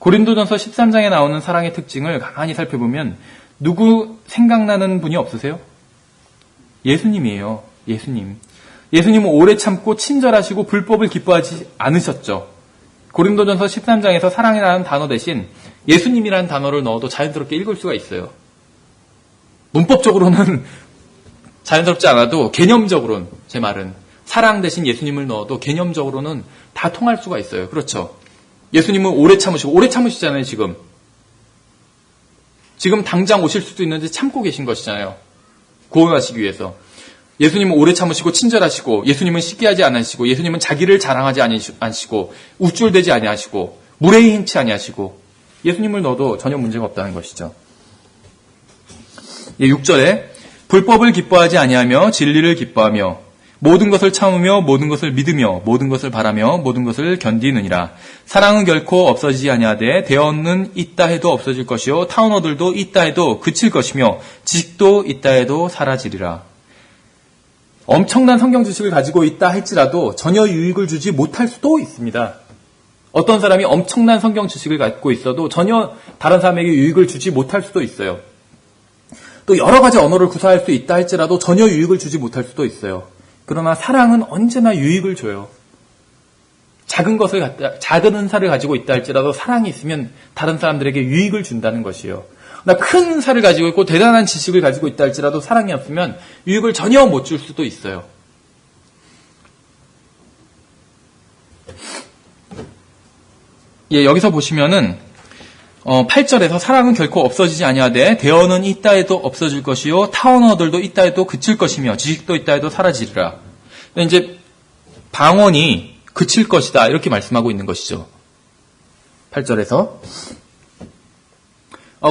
[SPEAKER 1] 고린도전서 13장에 나오는 사랑의 특징을 가만히 살펴보면 누구 생각나는 분이 없으세요? 예수님이에요. 예수님. 예수님은 오래 참고 친절하시고 불법을 기뻐하지 않으셨죠. 고린도전서 13장에서 사랑이라는 단어 대신 예수님이라는 단어를 넣어도 자연스럽게 읽을 수가 있어요. 문법적으로는 자연스럽지 않아도 개념적으로는, 제 말은 사랑 대신 예수님을 넣어도 개념적으로는 다 통할 수가 있어요. 그렇죠? 예수님은 오래 참으시잖아요. 지금 당장 오실 수도 있는데 참고 계신 것이잖아요. 구원하시기 위해서. 예수님은 오래 참으시고 친절하시고, 예수님은 시기하지 않으시고, 예수님은 자기를 자랑하지 않으시고, 우쭐대지 아니하시고, 무례히 행치 아니하시고, 예수님을 넣어도 전혀 문제가 없다는 것이죠. 6절에 불법을 기뻐하지 아니하며 진리를 기뻐하며 모든 것을 참으며 모든 것을 믿으며 모든 것을 바라며 모든 것을 견디느니라. 사랑은 결코 없어지지 아니하되 대언은 있다 해도 없어질 것이요 타언어들도 있다 해도 그칠 것이며 지식도 있다 해도 사라지리라. 엄청난 성경 지식을 가지고 있다 할지라도 전혀 유익을 주지 못할 수도 있습니다. 어떤 사람이 엄청난 성경 지식을 갖고 있어도 전혀 다른 사람에게 유익을 주지 못할 수도 있어요. 또 여러 가지 언어를 구사할 수 있다 할지라도 전혀 유익을 주지 못할 수도 있어요. 그러나 사랑은 언제나 유익을 줘요. 작은 은사를 가지고 있다 할지라도 사랑이 있으면 다른 사람들에게 유익을 준다는 것이에요. 큰 은사를 가지고 있고 대단한 지식을 가지고 있다 할지라도 사랑이 없으면 유익을 전혀 못 줄 수도 있어요. 여기서 보시면은 8절에서 사랑은 결코 없어지지 아니하되 대언은 있다 해도 없어질 것이요 타언어들도 있다 해도 그칠 것이며 지식도 있다 해도 사라지리라. 이제 방언이 그칠 것이다 이렇게 말씀하고 있는 것이죠. 8절에서.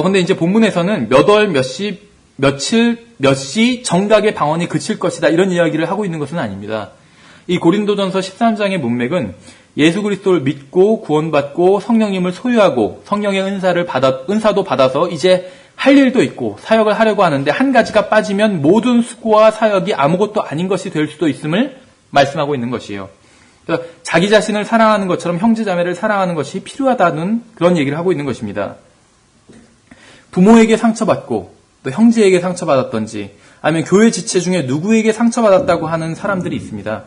[SPEAKER 1] 근데 이제 본문에서는 몇 월, 몇 시, 며칠, 몇 시 정각의 방언이 그칠 것이다 이런 이야기를 하고 있는 것은 아닙니다. 이 고린도전서 13장의 문맥은 예수 그리스도를 믿고 구원받고 성령님을 소유하고 성령의 은사도 받아서 이제 할 일도 있고 사역을 하려고 하는데 한 가지가 빠지면 모든 수고와 사역이 아무것도 아닌 것이 될 수도 있음을 말씀하고 있는 것이에요. 그래서 자기 자신을 사랑하는 것처럼 형제자매를 사랑하는 것이 필요하다는 그런 얘기를 하고 있는 것입니다. 부모에게 상처받고 또 형제에게 상처받았던지 아니면 교회 지체 중에 누구에게 상처받았다고 하는 사람들이 있습니다.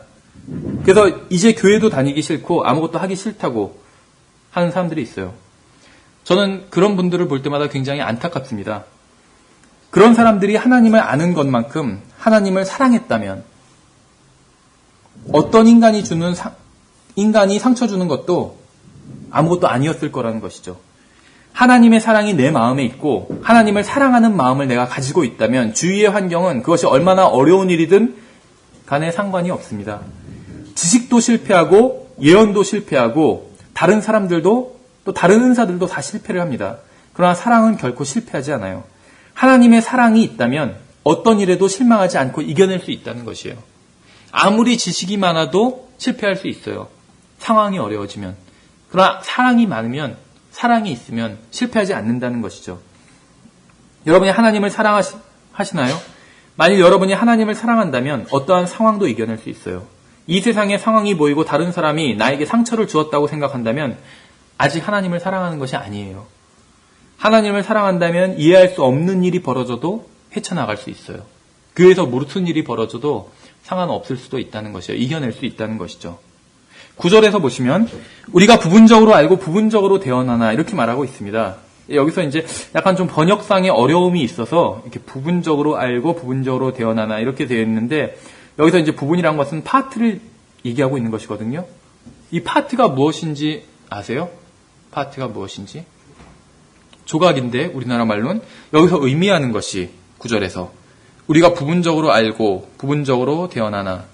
[SPEAKER 1] 그래서 이제 교회도 다니기 싫고 아무것도 하기 싫다고 하는 사람들이 있어요. 저는 그런 분들을 볼 때마다 굉장히 안타깝습니다. 그런 사람들이 하나님을 아는 것만큼 하나님을 사랑했다면 어떤 인간이 상처 주는 것도 아무것도 아니었을 거라는 것이죠. 하나님의 사랑이 내 마음에 있고 하나님을 사랑하는 마음을 내가 가지고 있다면 주위의 환경은 그것이 얼마나 어려운 일이든 간에 상관이 없습니다. 지식도 실패하고 예언도 실패하고 다른 사람들도 또 다른 은사들도 다 실패를 합니다. 그러나 사랑은 결코 실패하지 않아요. 하나님의 사랑이 있다면 어떤 일에도 실망하지 않고 이겨낼 수 있다는 것이에요. 아무리 지식이 많아도 실패할 수 있어요. 상황이 어려워지면. 그러나 사랑이 있으면 실패하지 않는다는 것이죠. 여러분이 하나님을 사랑하시나요? 만일 여러분이 하나님을 사랑한다면 어떠한 상황도 이겨낼 수 있어요. 이 세상에 상황이 보이고 다른 사람이 나에게 상처를 주었다고 생각한다면 아직 하나님을 사랑하는 것이 아니에요. 하나님을 사랑한다면 이해할 수 없는 일이 벌어져도 헤쳐나갈 수 있어요. 교회에서 무슨 일이 벌어져도 상관없을 수도 있다는 것이에요. 이겨낼 수 있다는 것이죠. 9절에서 보시면 우리가 부분적으로 알고 부분적으로 대언하나 이렇게 말하고 있습니다. 여기서 이제 약간 좀 번역상의 어려움이 있어서 이렇게 부분적으로 알고 부분적으로 대언하나 이렇게 되어 있는데 여기서 이제 부분이란 것은 파트를 얘기하고 있는 것이거든요. 이 파트가 무엇인지 아세요? 파트가 무엇인지? 조각인데 우리나라 말로는 여기서 의미하는 것이 9절에서 우리가 부분적으로 알고 부분적으로 대언하나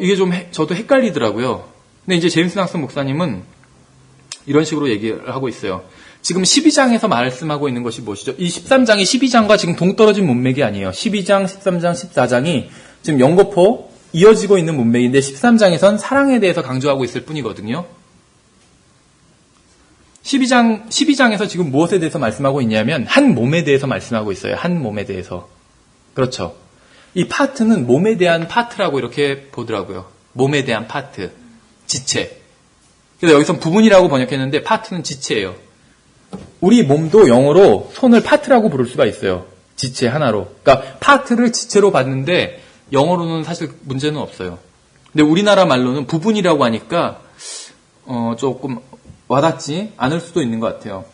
[SPEAKER 1] 이게 좀 저도 헷갈리더라고요. 근데 이제 제임스 낙슨 목사님은 이런 식으로 얘기를 하고 있어요. 지금 12장에서 말씀하고 있는 것이 무엇이죠? 이 13장이 12장과 지금 동떨어진 문맥이 아니에요. 12장, 13장, 14장이 지금 연거푸 이어지고 있는 문맥인데 13장에선 사랑에 대해서 강조하고 있을 뿐이거든요. 12장에서 지금 무엇에 대해서 말씀하고 있냐면 한 몸에 대해서 말씀하고 있어요. 한 몸에 대해서. 그렇죠. 이 파트는 몸에 대한 파트라고 이렇게 보더라고요. 몸에 대한 파트, 지체. 그래서 여기서 부분이라고 번역했는데 파트는 지체예요. 우리 몸도 영어로 손을 파트라고 부를 수가 있어요. 지체 하나로. 그러니까 파트를 지체로 봤는데 영어로는 사실 문제는 없어요. 근데 우리나라 말로는 부분이라고 하니까 조금 와닿지 않을 수도 있는 것 같아요.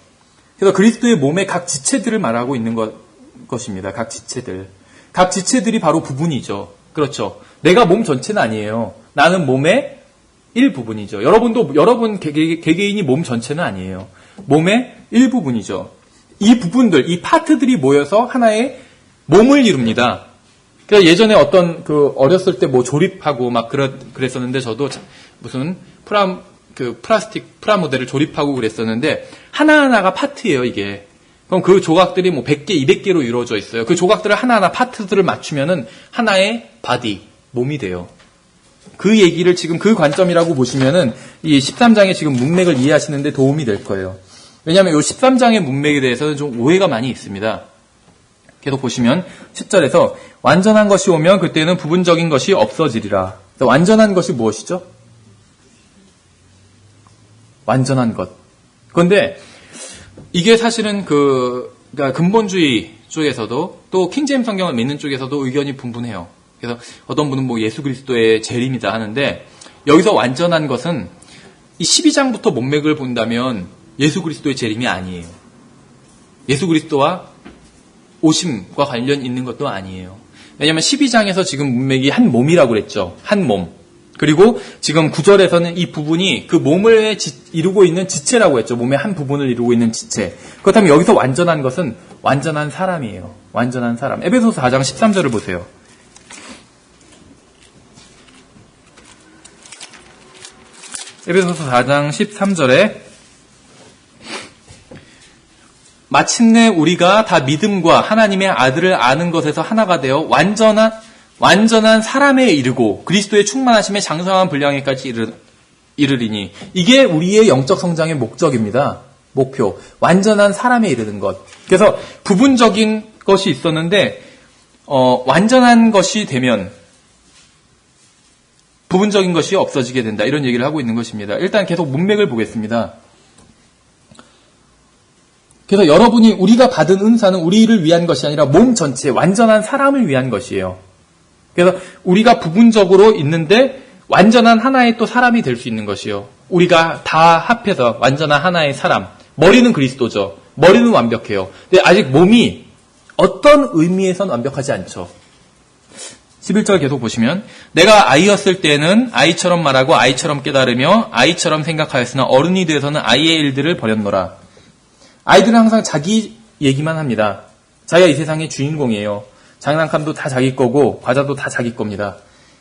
[SPEAKER 1] 그래서 그리스도의 몸의 각 지체들을 말하고 있는 것입니다. 각 지체들. 각 지체들이 바로 부분이죠. 그렇죠. 내가 몸 전체는 아니에요. 나는 몸의 일부분이죠. 여러분 개개인이 몸 전체는 아니에요. 몸의 일부분이죠. 이 부분들, 이 파트들이 모여서 하나의 몸을 이룹니다. 그래서 예전에 어떤 어렸을 때 뭐 조립하고 막 그랬었는데 저도 무슨 플라스틱 프라모델을 조립하고 그랬었는데 하나하나가 파트예요, 이게. 그럼 그 조각들이 뭐 100개, 200개로 이루어져 있어요. 그 조각들을 하나하나 파트들을 맞추면은 하나의 바디, 몸이 돼요. 그 얘기를 지금 그 관점이라고 보시면은 이 13장의 지금 문맥을 이해하시는데 도움이 될 거예요. 왜냐하면 이 13장의 문맥에 대해서는 좀 오해가 많이 있습니다. 계속 보시면 10절에서 완전한 것이 오면 그때는 부분적인 것이 없어지리라. 완전한 것이 무엇이죠? 완전한 것. 그런데 이게 사실은 그러니까 근본주의 쪽에서도 또 킹제임스 성경을 믿는 쪽에서도 의견이 분분해요. 그래서 어떤 분은 뭐 예수 그리스도의 재림이다 하는데 여기서 완전한 것은 이 12장부터 문맥을 본다면 예수 그리스도의 재림이 아니에요. 예수 그리스도와 오심과 관련 있는 것도 아니에요. 왜냐하면 12장에서 지금 문맥이 한 몸이라고 그랬죠. 한 몸. 그리고 지금 9절에서는 이 부분이 그 몸을 이루고 있는 지체라고 했죠. 몸의 한 부분을 이루고 있는 지체. 그렇다면 여기서 완전한 것은 완전한 사람이에요. 완전한 사람. 에베소서 4장 13절을 보세요. 에베소서 4장 13절에 마침내 우리가 다 믿음과 하나님의 아들을 아는 것에서 하나가 되어 완전한 사람에 이르고 그리스도의 충만하심에 장성한 분량에까지 이르리니 이게 우리의 영적 성장의 목적입니다. 목표. 완전한 사람에 이르는 것. 그래서 부분적인 것이 있었는데 완전한 것이 되면 부분적인 것이 없어지게 된다. 이런 얘기를 하고 있는 것입니다. 일단 계속 문맥을 보겠습니다. 그래서 여러분이 우리가 받은 은사는 우리를 위한 것이 아니라 몸 전체 완전한 사람을 위한 것이에요. 그래서 우리가 부분적으로 있는데 완전한 하나의 또 사람이 될 수 있는 것이요. 우리가 다 합해서 완전한 하나의 사람. 머리는 그리스도죠. 머리는 완벽해요. 근데 아직 몸이 어떤 의미에선 완벽하지 않죠. 11절 계속 보시면 내가 아이였을 때는 아이처럼 말하고 아이처럼 깨달으며 아이처럼 생각하였으나 어른이 되어서는 아이의 일들을 버렸노라. 아이들은 항상 자기 얘기만 합니다. 자기가 이 세상의 주인공이에요. 장난감도 다 자기 거고 과자도 다 자기 겁니다.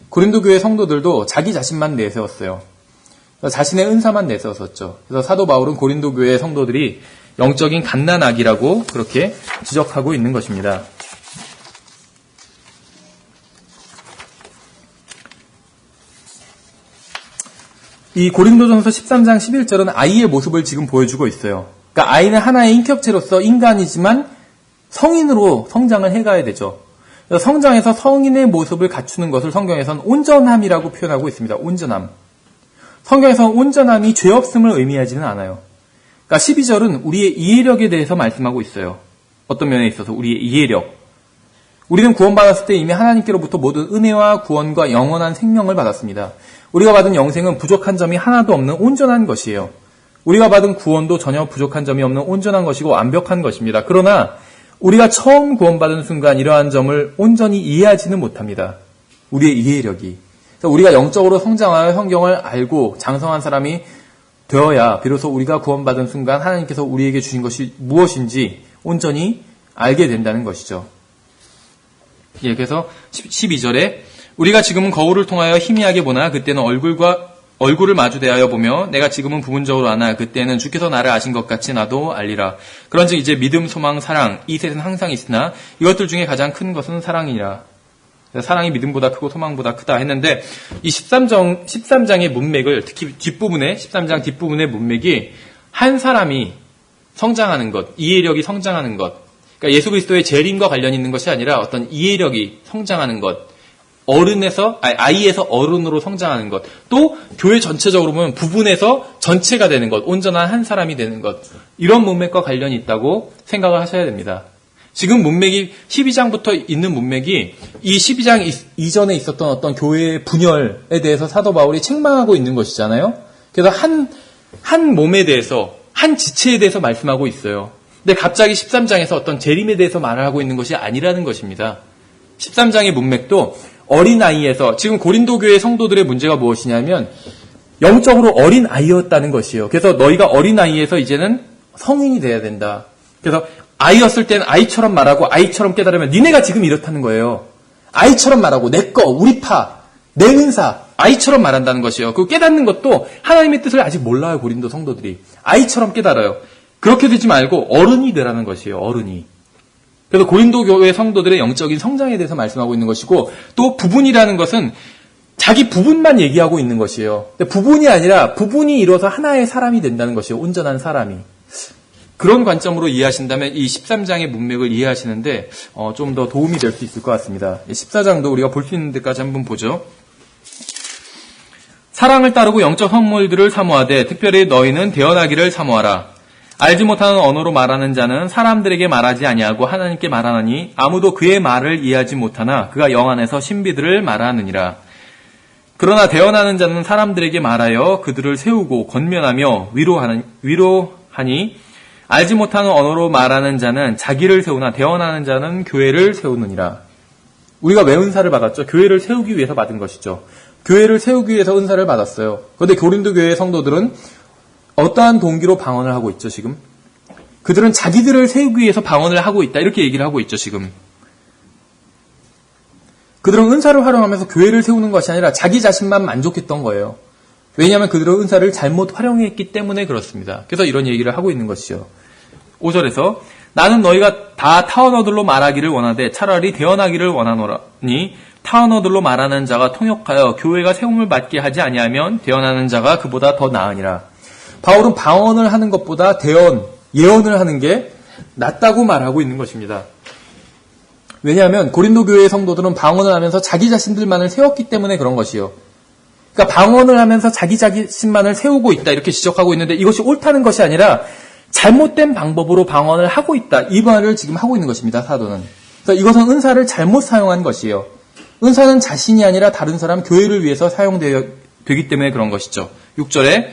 [SPEAKER 1] 고린도 교회 성도들도 자기 자신만 내세웠어요. 자신의 은사만 내세웠었죠. 그래서 사도 바울은 고린도 교회 성도들이 영적인 갓난아기라고 그렇게 지적하고 있는 것입니다. 이 고린도전서 13장 11절은 아이의 모습을 지금 보여주고 있어요. 그러니까 아이는 하나의 인격체로서 인간이지만 성인으로 성장을 해가야 되죠. 성장해서 성인의 모습을 갖추는 것을 성경에서는 온전함이라고 표현하고 있습니다. 온전함. 성경에서는 온전함이 죄 없음을 의미하지는 않아요. 그러니까 12절은 우리의 이해력에 대해서 말씀하고 있어요. 어떤 면에 있어서 우리의 이해력. 우리는 구원받았을 때 이미 하나님께로부터 모든 은혜와 구원과 영원한 생명을 받았습니다. 우리가 받은 영생은 부족한 점이 하나도 없는 온전한 것이에요. 우리가 받은 구원도 전혀 부족한 점이 없는 온전한 것이고 완벽한 것입니다. 그러나 우리가 처음 구원받은 순간 이러한 점을 온전히 이해하지는 못합니다. 우리의 이해력이. 그래서 우리가 영적으로 성장하여 성경을 알고 장성한 사람이 되어야 비로소 우리가 구원받은 순간 하나님께서 우리에게 주신 것이 무엇인지 온전히 알게 된다는 것이죠. 예, 그래서 12절에 우리가 지금은 거울을 통하여 희미하게 보나 그때는 얼굴과 얼굴을 마주 대하여 보며 내가 지금은 부분적으로 아나 그때는 주께서 나를 아신 것 같이 나도 알리라. 그런즉 이제 믿음, 소망, 사랑 이 셋은 항상 있으나 이것들 중에 가장 큰 것은 사랑이라. 사랑이 믿음보다 크고 소망보다 크다 했는데 이 13장의 문맥을 특히 뒷부분에 13장 뒷부분의 문맥이 한 사람이 성장하는 것, 이해력이 성장하는 것, 그러니까 예수 그리스도의 재림과 관련 있는 것이 아니라 어떤 이해력이 성장하는 것, 아이에서 어른으로 성장하는 것, 또 교회 전체적으로 보면 부분에서 전체가 되는 것, 온전한 한 사람이 되는 것, 이런 문맥과 관련이 있다고 생각을 하셔야 됩니다. 지금 문맥이 12장부터 있는 문맥이 이 12장 이전에 있었던 어떤 교회의 분열에 대해서 사도 바울이 책망하고 있는 것이잖아요. 그래서 한 몸에 대해서, 한 지체에 대해서 말씀하고 있어요. 근데 갑자기 13장에서 어떤 재림에 대해서 말을 하고 있는 것이 아니라는 것입니다. 13장의 문맥도 어린아이에서, 지금 고린도 교회 성도들의 문제가 무엇이냐면 영적으로 어린아이였다는 것이에요. 그래서 너희가 어린아이에서 이제는 성인이 돼야 된다. 그래서 아이였을 때는 아이처럼 말하고 아이처럼 깨달으면 니네가 지금 이렇다는 거예요. 아이처럼 말하고 내 거, 우리 파, 내 은사, 아이처럼 말한다는 것이에요. 그 깨닫는 것도 하나님의 뜻을 아직 몰라요. 고린도 성도들이. 아이처럼 깨달아요. 그렇게 되지 말고 어른이 되라는 것이에요. 어른이. 그래서 고린도 교회 성도들의 영적인 성장에 대해서 말씀하고 있는 것이고, 또 부분이라는 것은 자기 부분만 얘기하고 있는 것이에요. 근데 부분이 아니라 부분이 이루어서 하나의 사람이 된다는 것이에요. 온전한 사람이. 그런 관점으로 이해하신다면 이 13장의 문맥을 이해하시는데 좀 더 도움이 될 수 있을 것 같습니다. 14장도 우리가 볼 수 있는 데까지 한번 보죠. 사랑을 따르고 영적 선물들을 사모하되 특별히 너희는 대언하기를 사모하라. 알지 못하는 언어로 말하는 자는 사람들에게 말하지 아니하고 하나님께 말하나니 아무도 그의 말을 이해하지 못하나 그가 영 안에서 신비들을 말하느니라. 그러나 대언하는 자는 사람들에게 말하여 그들을 세우고 권면하며 위로하니 알지 못하는 언어로 말하는 자는 자기를 세우나 대언하는 자는 교회를 세우느니라. 우리가 왜 은사를 받았죠? 교회를 세우기 위해서 받은 것이죠. 교회를 세우기 위해서 은사를 받았어요. 그런데 고린도 교회의 성도들은 어떠한 동기로 방언을 하고 있죠, 지금? 그들은 자기들을 세우기 위해서 방언을 하고 있다. 이렇게 얘기를 하고 있죠, 지금. 그들은 은사를 활용하면서 교회를 세우는 것이 아니라 자기 자신만 만족했던 거예요. 왜냐하면 그들은 은사를 잘못 활용했기 때문에 그렇습니다. 그래서 이런 얘기를 하고 있는 것이죠. 5절에서 나는 너희가 다 타언어들로 말하기를 원하되 차라리 대언하기를 원하노라니 타언어들로 말하는 자가 통역하여 교회가 세움을 받게 하지 아니하면 대언하는 자가 그보다 더 나으니라. 바울은 방언을 하는 것보다 예언을 하는 게 낫다고 말하고 있는 것입니다. 왜냐하면 고린도 교회의 성도들은 방언을 하면서 자기 자신들만을 세웠기 때문에 그런 것이요. 그러니까 방언을 하면서 자기 자신만을 세우고 있다 이렇게 지적하고 있는데 이것이 옳다는 것이 아니라 잘못된 방법으로 방언을 하고 있다. 이 말을 지금 하고 있는 것입니다. 사도는. 그래서 이것은 은사를 잘못 사용한 것이에요. 은사는 자신이 아니라 다른 사람, 교회를 위해서 사용되기 때문에 그런 것이죠. 6절에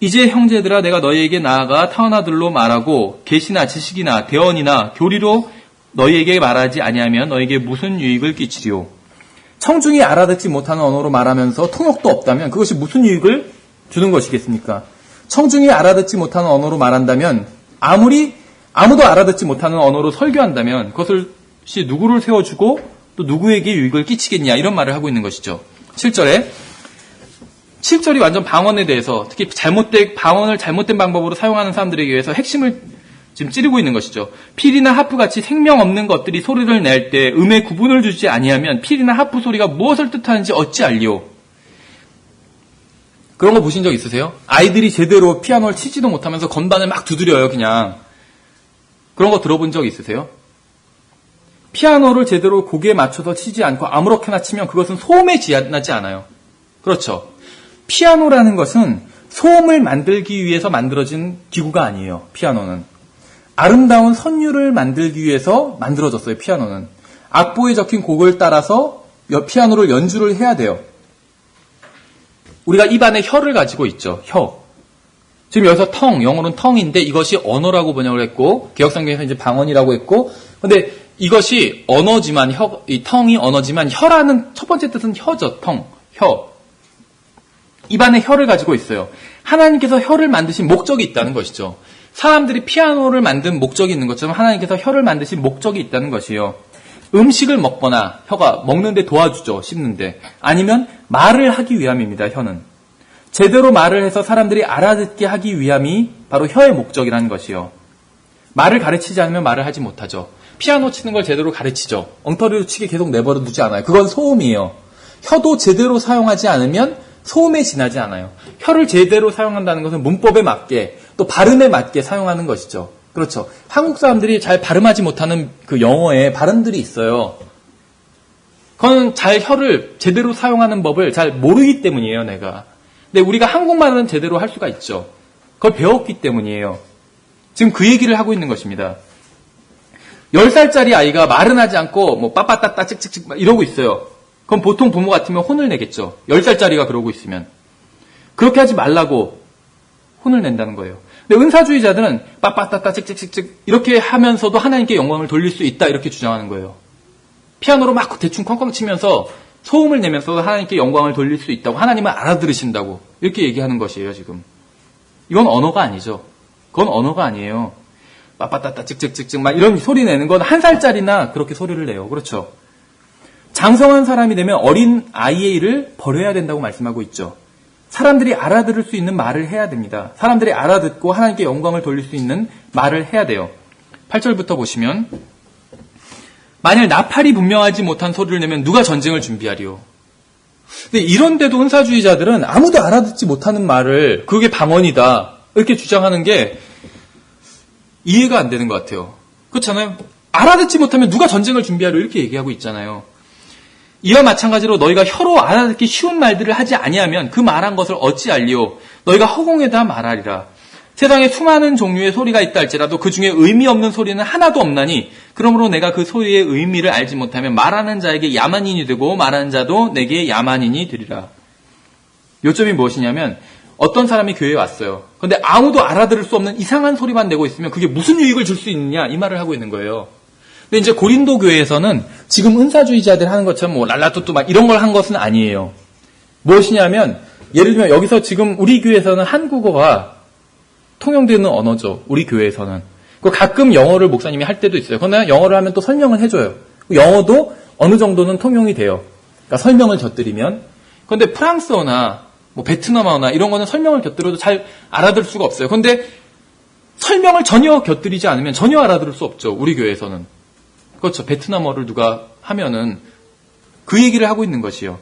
[SPEAKER 1] 이제 형제들아 내가 너희에게 나아가 타언어들로 말하고 계시나 지식이나 대언이나 교리로 너희에게 말하지 아니하면 너희에게 무슨 유익을 끼치리요. 청중이 알아듣지 못하는 언어로 말하면서 통역도 없다면 그것이 무슨 유익을 주는 것이겠습니까? 청중이 알아듣지 못하는 언어로 말한다면 아무도 알아듣지 못하는 언어로 설교한다면 그것이 누구를 세워주고 또 누구에게 유익을 끼치겠냐 이런 말을 하고 있는 것이죠. 7절이 완전 방언에 대해서 특히 방언을 잘못된 방법으로 사용하는 사람들에게 의해서 핵심을 지금 찌르고 있는 것이죠. 필이나 하프같이 생명 없는 것들이 소리를 낼 때 음의 구분을 주지 아니하면 필이나 하프 소리가 무엇을 뜻하는지 어찌 알리오. 그런 거 보신 적 있으세요? 아이들이 제대로 피아노를 치지도 못하면서 건반을 막 두드려요, 그냥. 그런 거 들어본 적 있으세요? 피아노를 제대로 곡에 맞춰서 치지 않고 아무렇게나 치면 그것은 소음에 지나지 않아요. 그렇죠. 피아노라는 것은 소음을 만들기 위해서 만들어진 기구가 아니에요. 피아노는. 아름다운 선율을 만들기 위해서 만들어졌어요. 피아노는. 악보에 적힌 곡을 따라서 피아노를 연주를 해야 돼요. 우리가 입안에 혀를 가지고 있죠. 혀. 지금 여기서 영어로는 tongue인데 이것이 언어라고 번역을 했고 개역성경에서 이제 방언이라고 했고 근데 이것이 언어지만 이 tongue이 언어지만 혀라는 첫 번째 뜻은 혀죠. 혀. 입안에 혀를 가지고 있어요. 하나님께서 혀를 만드신 목적이 있다는 것이죠. 사람들이 피아노를 만든 목적이 있는 것처럼 하나님께서 혀를 만드신 목적이 있다는 것이에요. 음식을 먹거나 혀가 먹는데 도와주죠. 씹는데. 아니면 말을 하기 위함입니다. 혀는. 제대로 말을 해서 사람들이 알아듣게 하기 위함이 바로 혀의 목적이라는 것이요. 말을 가르치지 않으면 말을 하지 못하죠. 피아노 치는 걸 제대로 가르치죠. 엉터리로 치게 계속 내버려 두지 않아요. 그건 소음이에요. 혀도 제대로 사용하지 않으면 소음에 지나지 않아요. 혀를 제대로 사용한다는 것은 문법에 맞게 또 발음에 맞게 사용하는 것이죠. 그렇죠. 한국 사람들이 잘 발음하지 못하는 그 영어에 발음들이 있어요. 그건 잘 혀를 제대로 사용하는 법을 잘 모르기 때문이에요, 내가. 근데 우리가 한국말은 제대로 할 수가 있죠. 그걸 배웠기 때문이에요. 지금 그 얘기를 하고 있는 것입니다. 10살짜리 아이가 말은 하지 않고 뭐 빠빠따따 찍찍찍 이러고 있어요. 그럼 보통 부모 같으면 혼을 내겠죠. 10살짜리가 그러고 있으면. 그렇게 하지 말라고 혼을 낸다는 거예요. 근데 은사주의자들은 빠빠따따 찍찍찍찍 이렇게 하면서도 하나님께 영광을 돌릴 수 있다 이렇게 주장하는 거예요. 피아노로 막 대충 쾅쾅 치면서 소음을 내면서도 하나님께 영광을 돌릴 수 있다고, 하나님을 알아들으신다고 이렇게 얘기하는 것이에요. 지금 이건 언어가 아니죠. 그건 언어가 아니에요. 빠빠따따 찍찍찍찍 막 이런 소리 내는 건 1살짜리나 그렇게 소리를 내요. 그렇죠. 장성한 사람이 되면 어린 아이의 일을 버려야 된다고 말씀하고 있죠. 사람들이 알아들을 수 있는 말을 해야 됩니다. 사람들이 알아듣고 하나님께 영광을 돌릴 수 있는 말을 해야 돼요. 8절부터 보시면, 만일 나팔이 분명하지 못한 소리를 내면 누가 전쟁을 준비하리요. 근데 이런데도 은사주의자들은 아무도 알아듣지 못하는 말을, 그게 방언이다 이렇게 주장하는 게 이해가 안 되는 것 같아요. 그렇잖아요. 알아듣지 못하면 누가 전쟁을 준비하려 이렇게 얘기하고 있잖아요. 이와 마찬가지로 너희가 혀로 알아듣기 쉬운 말들을 하지 아니하면 그 말한 것을 어찌 알리오. 너희가 허공에다 말하리라. 세상에 수많은 종류의 소리가 있다 할지라도 그 중에 의미 없는 소리는 하나도 없나니, 그러므로 내가 그 소리의 의미를 알지 못하면 말하는 자에게 야만인이 되고 말하는 자도 내게 야만인이 되리라. 요점이 무엇이냐면, 어떤 사람이 교회에 왔어요. 그런데 아무도 알아들을 수 없는 이상한 소리만 내고 있으면 그게 무슨 유익을 줄 수 있느냐 이 말을 하고 있는 거예요. 근데 이제 고린도 교회에서는 지금 은사주의자들 하는 것처럼 뭐 랄라뚜뚜 막 이런 걸 한 것은 아니에요. 무엇이냐면, 예를 들면 여기서 지금 우리 교회에서는 한국어가 통용되는 언어죠. 우리 교회에서는. 가끔 영어를 목사님이 할 때도 있어요. 그러나 영어를 하면 또 설명을 해줘요. 영어도 어느 정도는 통용이 돼요. 그러니까 설명을 곁들이면. 그런데 프랑스어나 뭐 베트남어나 이런 거는 설명을 곁들여도 잘 알아들을 수가 없어요. 그런데 설명을 전혀 곁들이지 않으면 전혀 알아들을 수 없죠. 우리 교회에서는. 그렇죠. 베트남어를 누가 하면은 그 얘기를 하고 있는 것이요.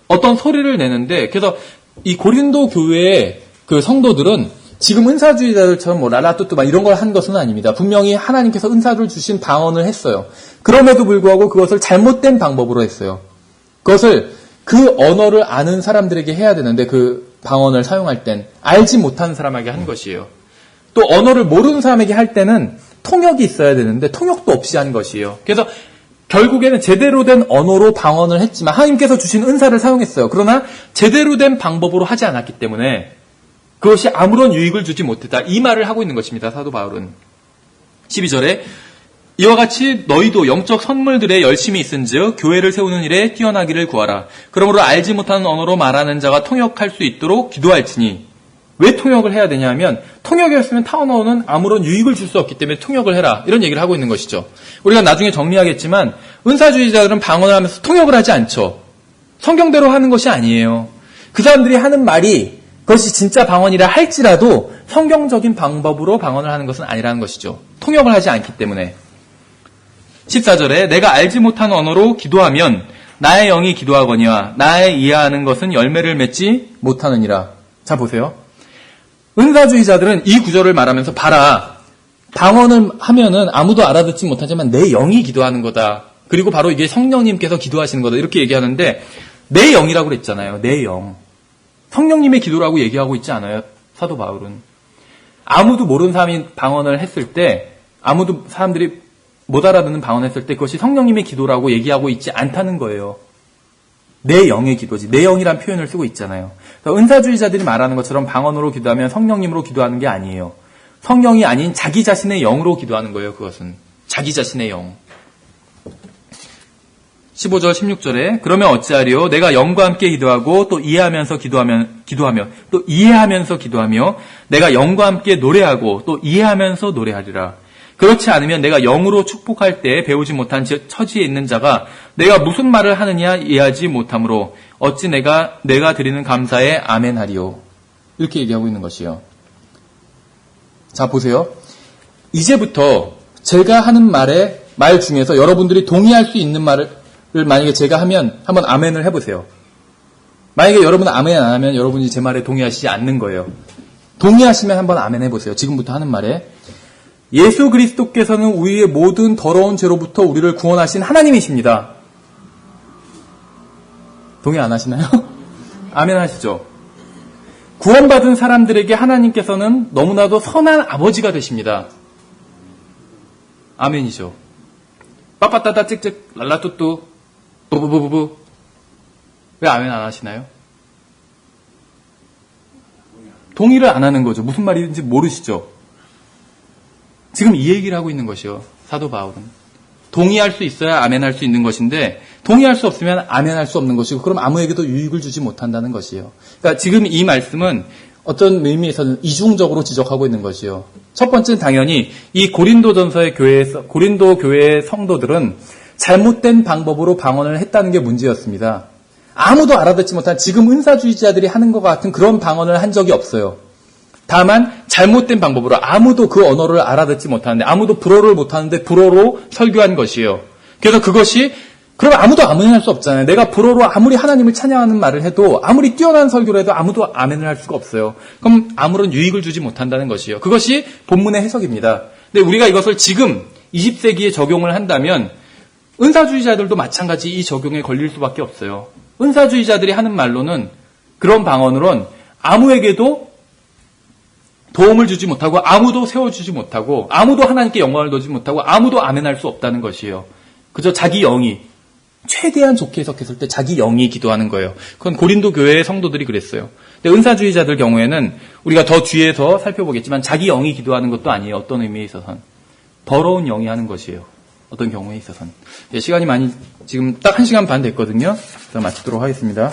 [SPEAKER 1] 어떤 소리를 내는데, 그래서 이 고린도 교회의 그 성도들은 지금 은사주의자들처럼 뭐 랄라뚜뚜 막 이런 걸 한 것은 아닙니다. 분명히 하나님께서 은사를 주신 방언을 했어요. 그럼에도 불구하고 그것을 잘못된 방법으로 했어요. 그것을 그 언어를 아는 사람들에게 해야 되는데, 그 방언을 사용할 땐 알지 못하는 사람에게 한 것이에요. 또 언어를 모르는 사람에게 할 때는 통역이 있어야 되는데 통역도 없이 한 것이에요. 그래서 결국에는 제대로 된 언어로 방언을 했지만 하나님께서 주신 은사를 사용했어요. 그러나 제대로 된 방법으로 하지 않았기 때문에 그것이 아무런 유익을 주지 못했다. 이 말을 하고 있는 것입니다. 사도 바울은. 12절에 이와 같이 너희도 영적 선물들에 열심히 있은즉 교회를 세우는 일에 뛰어나기를 구하라. 그러므로 알지 못하는 언어로 말하는 자가 통역할 수 있도록 기도할지니. 왜 통역을 해야 되냐면, 통역이었으면 타원 언어는 아무런 유익을 줄 수 없기 때문에 통역을 해라 이런 얘기를 하고 있는 것이죠. 우리가 나중에 정리하겠지만 은사주의자들은 방언을 하면서 통역을 하지 않죠. 성경대로 하는 것이 아니에요. 그 사람들이 하는 말이 그것이 진짜 방언이라 할지라도 성경적인 방법으로 방언을 하는 것은 아니라는 것이죠. 통역을 하지 않기 때문에. 14절에 내가 알지 못한 언어로 기도하면 나의 영이 기도하거니와 나의 이해하는 것은 열매를 맺지 못하느니라. 자, 보세요. 은사주의자들은 이 구절을 말하면서, 봐라, 방언을 하면은 아무도 알아듣지 못하지만 내 영이 기도하는 거다. 그리고 바로 이게 성령님께서 기도하시는 거다. 이렇게 얘기하는데, 내 영이라고 그랬잖아요. 내 영. 성령님의 기도라고 얘기하고 있지 않아요. 사도 바울은. 아무도 모르는 사람이 방언을 했을 때, 아무도 사람들이 못 알아듣는 방언을 했을 때 그것이 성령님의 기도라고 얘기하고 있지 않다는 거예요. 내 영의 기도지. 내 영이란 표현을 쓰고 있잖아요. 그러니까 은사주의자들이 말하는 것처럼 방언으로 기도하면 성령님으로 기도하는 게 아니에요. 성령이 아닌 자기 자신의 영으로 기도하는 거예요. 그것은. 자기 자신의 영. 15절 16절에 그러면 어찌하리요? 내가 영과 함께 기도하고 또 이해하면서 기도하며 또 이해하면서 기도하며 내가 영과 함께 노래하고 또 이해하면서 노래하리라. 그렇지 않으면 내가 영으로 축복할 때 배우지 못한 처지에 있는 자가 내가 무슨 말을 하느냐 이해하지 못하므로 어찌 내가 드리는 감사에 아멘하리요. 이렇게 얘기하고 있는 것이요. 자, 보세요. 이제부터 제가 하는 말 중에서 여러분들이 동의할 수 있는 말을 만약에 제가 하면 한번 아멘을 해보세요. 만약에 여러분은 아멘 안 하면 여러분이 제 말에 동의하시지 않는 거예요. 동의하시면 한번 아멘 해보세요. 지금부터 하는 말에 예수 그리스도께서는 우리의 모든 더러운 죄로부터 우리를 구원하신 하나님이십니다. 동의 안 하시나요? 아멘 하시죠. 구원받은 사람들에게 하나님께서는 너무나도 선한 아버지가 되십니다. 아멘이죠. 빠빠따따 찍찍 랄라뚜뚜 부부부부부. 왜 아멘 안 하시나요? 동의를 안 하는 거죠. 무슨 말인지 모르시죠? 지금 이 얘기를 하고 있는 것이요. 사도 바울은. 동의할 수 있어야 아멘할 수 있는 것인데 동의할 수 없으면 아멘할 수 없는 것이고 그럼 아무에게도 유익을 주지 못한다는 것이요. 그러니까 지금 이 말씀은 어떤 의미에서는 이중적으로 지적하고 있는 것이요. 첫 번째는 당연히 이 고린도 교회의 성도들은 잘못된 방법으로 방언을 했다는 게 문제였습니다. 아무도 알아듣지 못한 지금 은사주의자들이 하는 것 같은 그런 방언을 한 적이 없어요. 다만 잘못된 방법으로 아무도 그 언어를 알아듣지 못하는데 아무도 불어를 못하는데 불어로 설교한 것이에요. 그래서 그것이 그럼 아무도 아멘을 할 수 없잖아요. 내가 불어로 아무리 하나님을 찬양하는 말을 해도 아무리 뛰어난 설교를 해도 아무도 아멘을 할 수가 없어요. 그럼 아무런 유익을 주지 못한다는 것이에요. 그것이 본문의 해석입니다. 근데 우리가 이것을 지금 20세기에 적용을 한다면 은사주의자들도 마찬가지 이 적용에 걸릴 수밖에 없어요. 은사주의자들이 하는 말로는 그런 방언으론 아무에게도 도움을 주지 못하고 아무도 세워주지 못하고 아무도 하나님께 영광을 돌리지 못하고 아무도 아멘할 수 없다는 것이에요. 그저 자기 영이 최대한 좋게 해석했을 때 자기 영이 기도하는 거예요. 그건 고린도 교회의 성도들이 그랬어요. 근데 은사주의자들 경우에는 우리가 더 뒤에서 살펴보겠지만 자기 영이 기도하는 것도 아니에요. 어떤 의미에 있어서는. 더러운 영이 하는 것이에요. 어떤 경우에 있어서는. 시간이 많이 지금 딱 1시간 반 됐거든요. 그래서 마치도록 하겠습니다.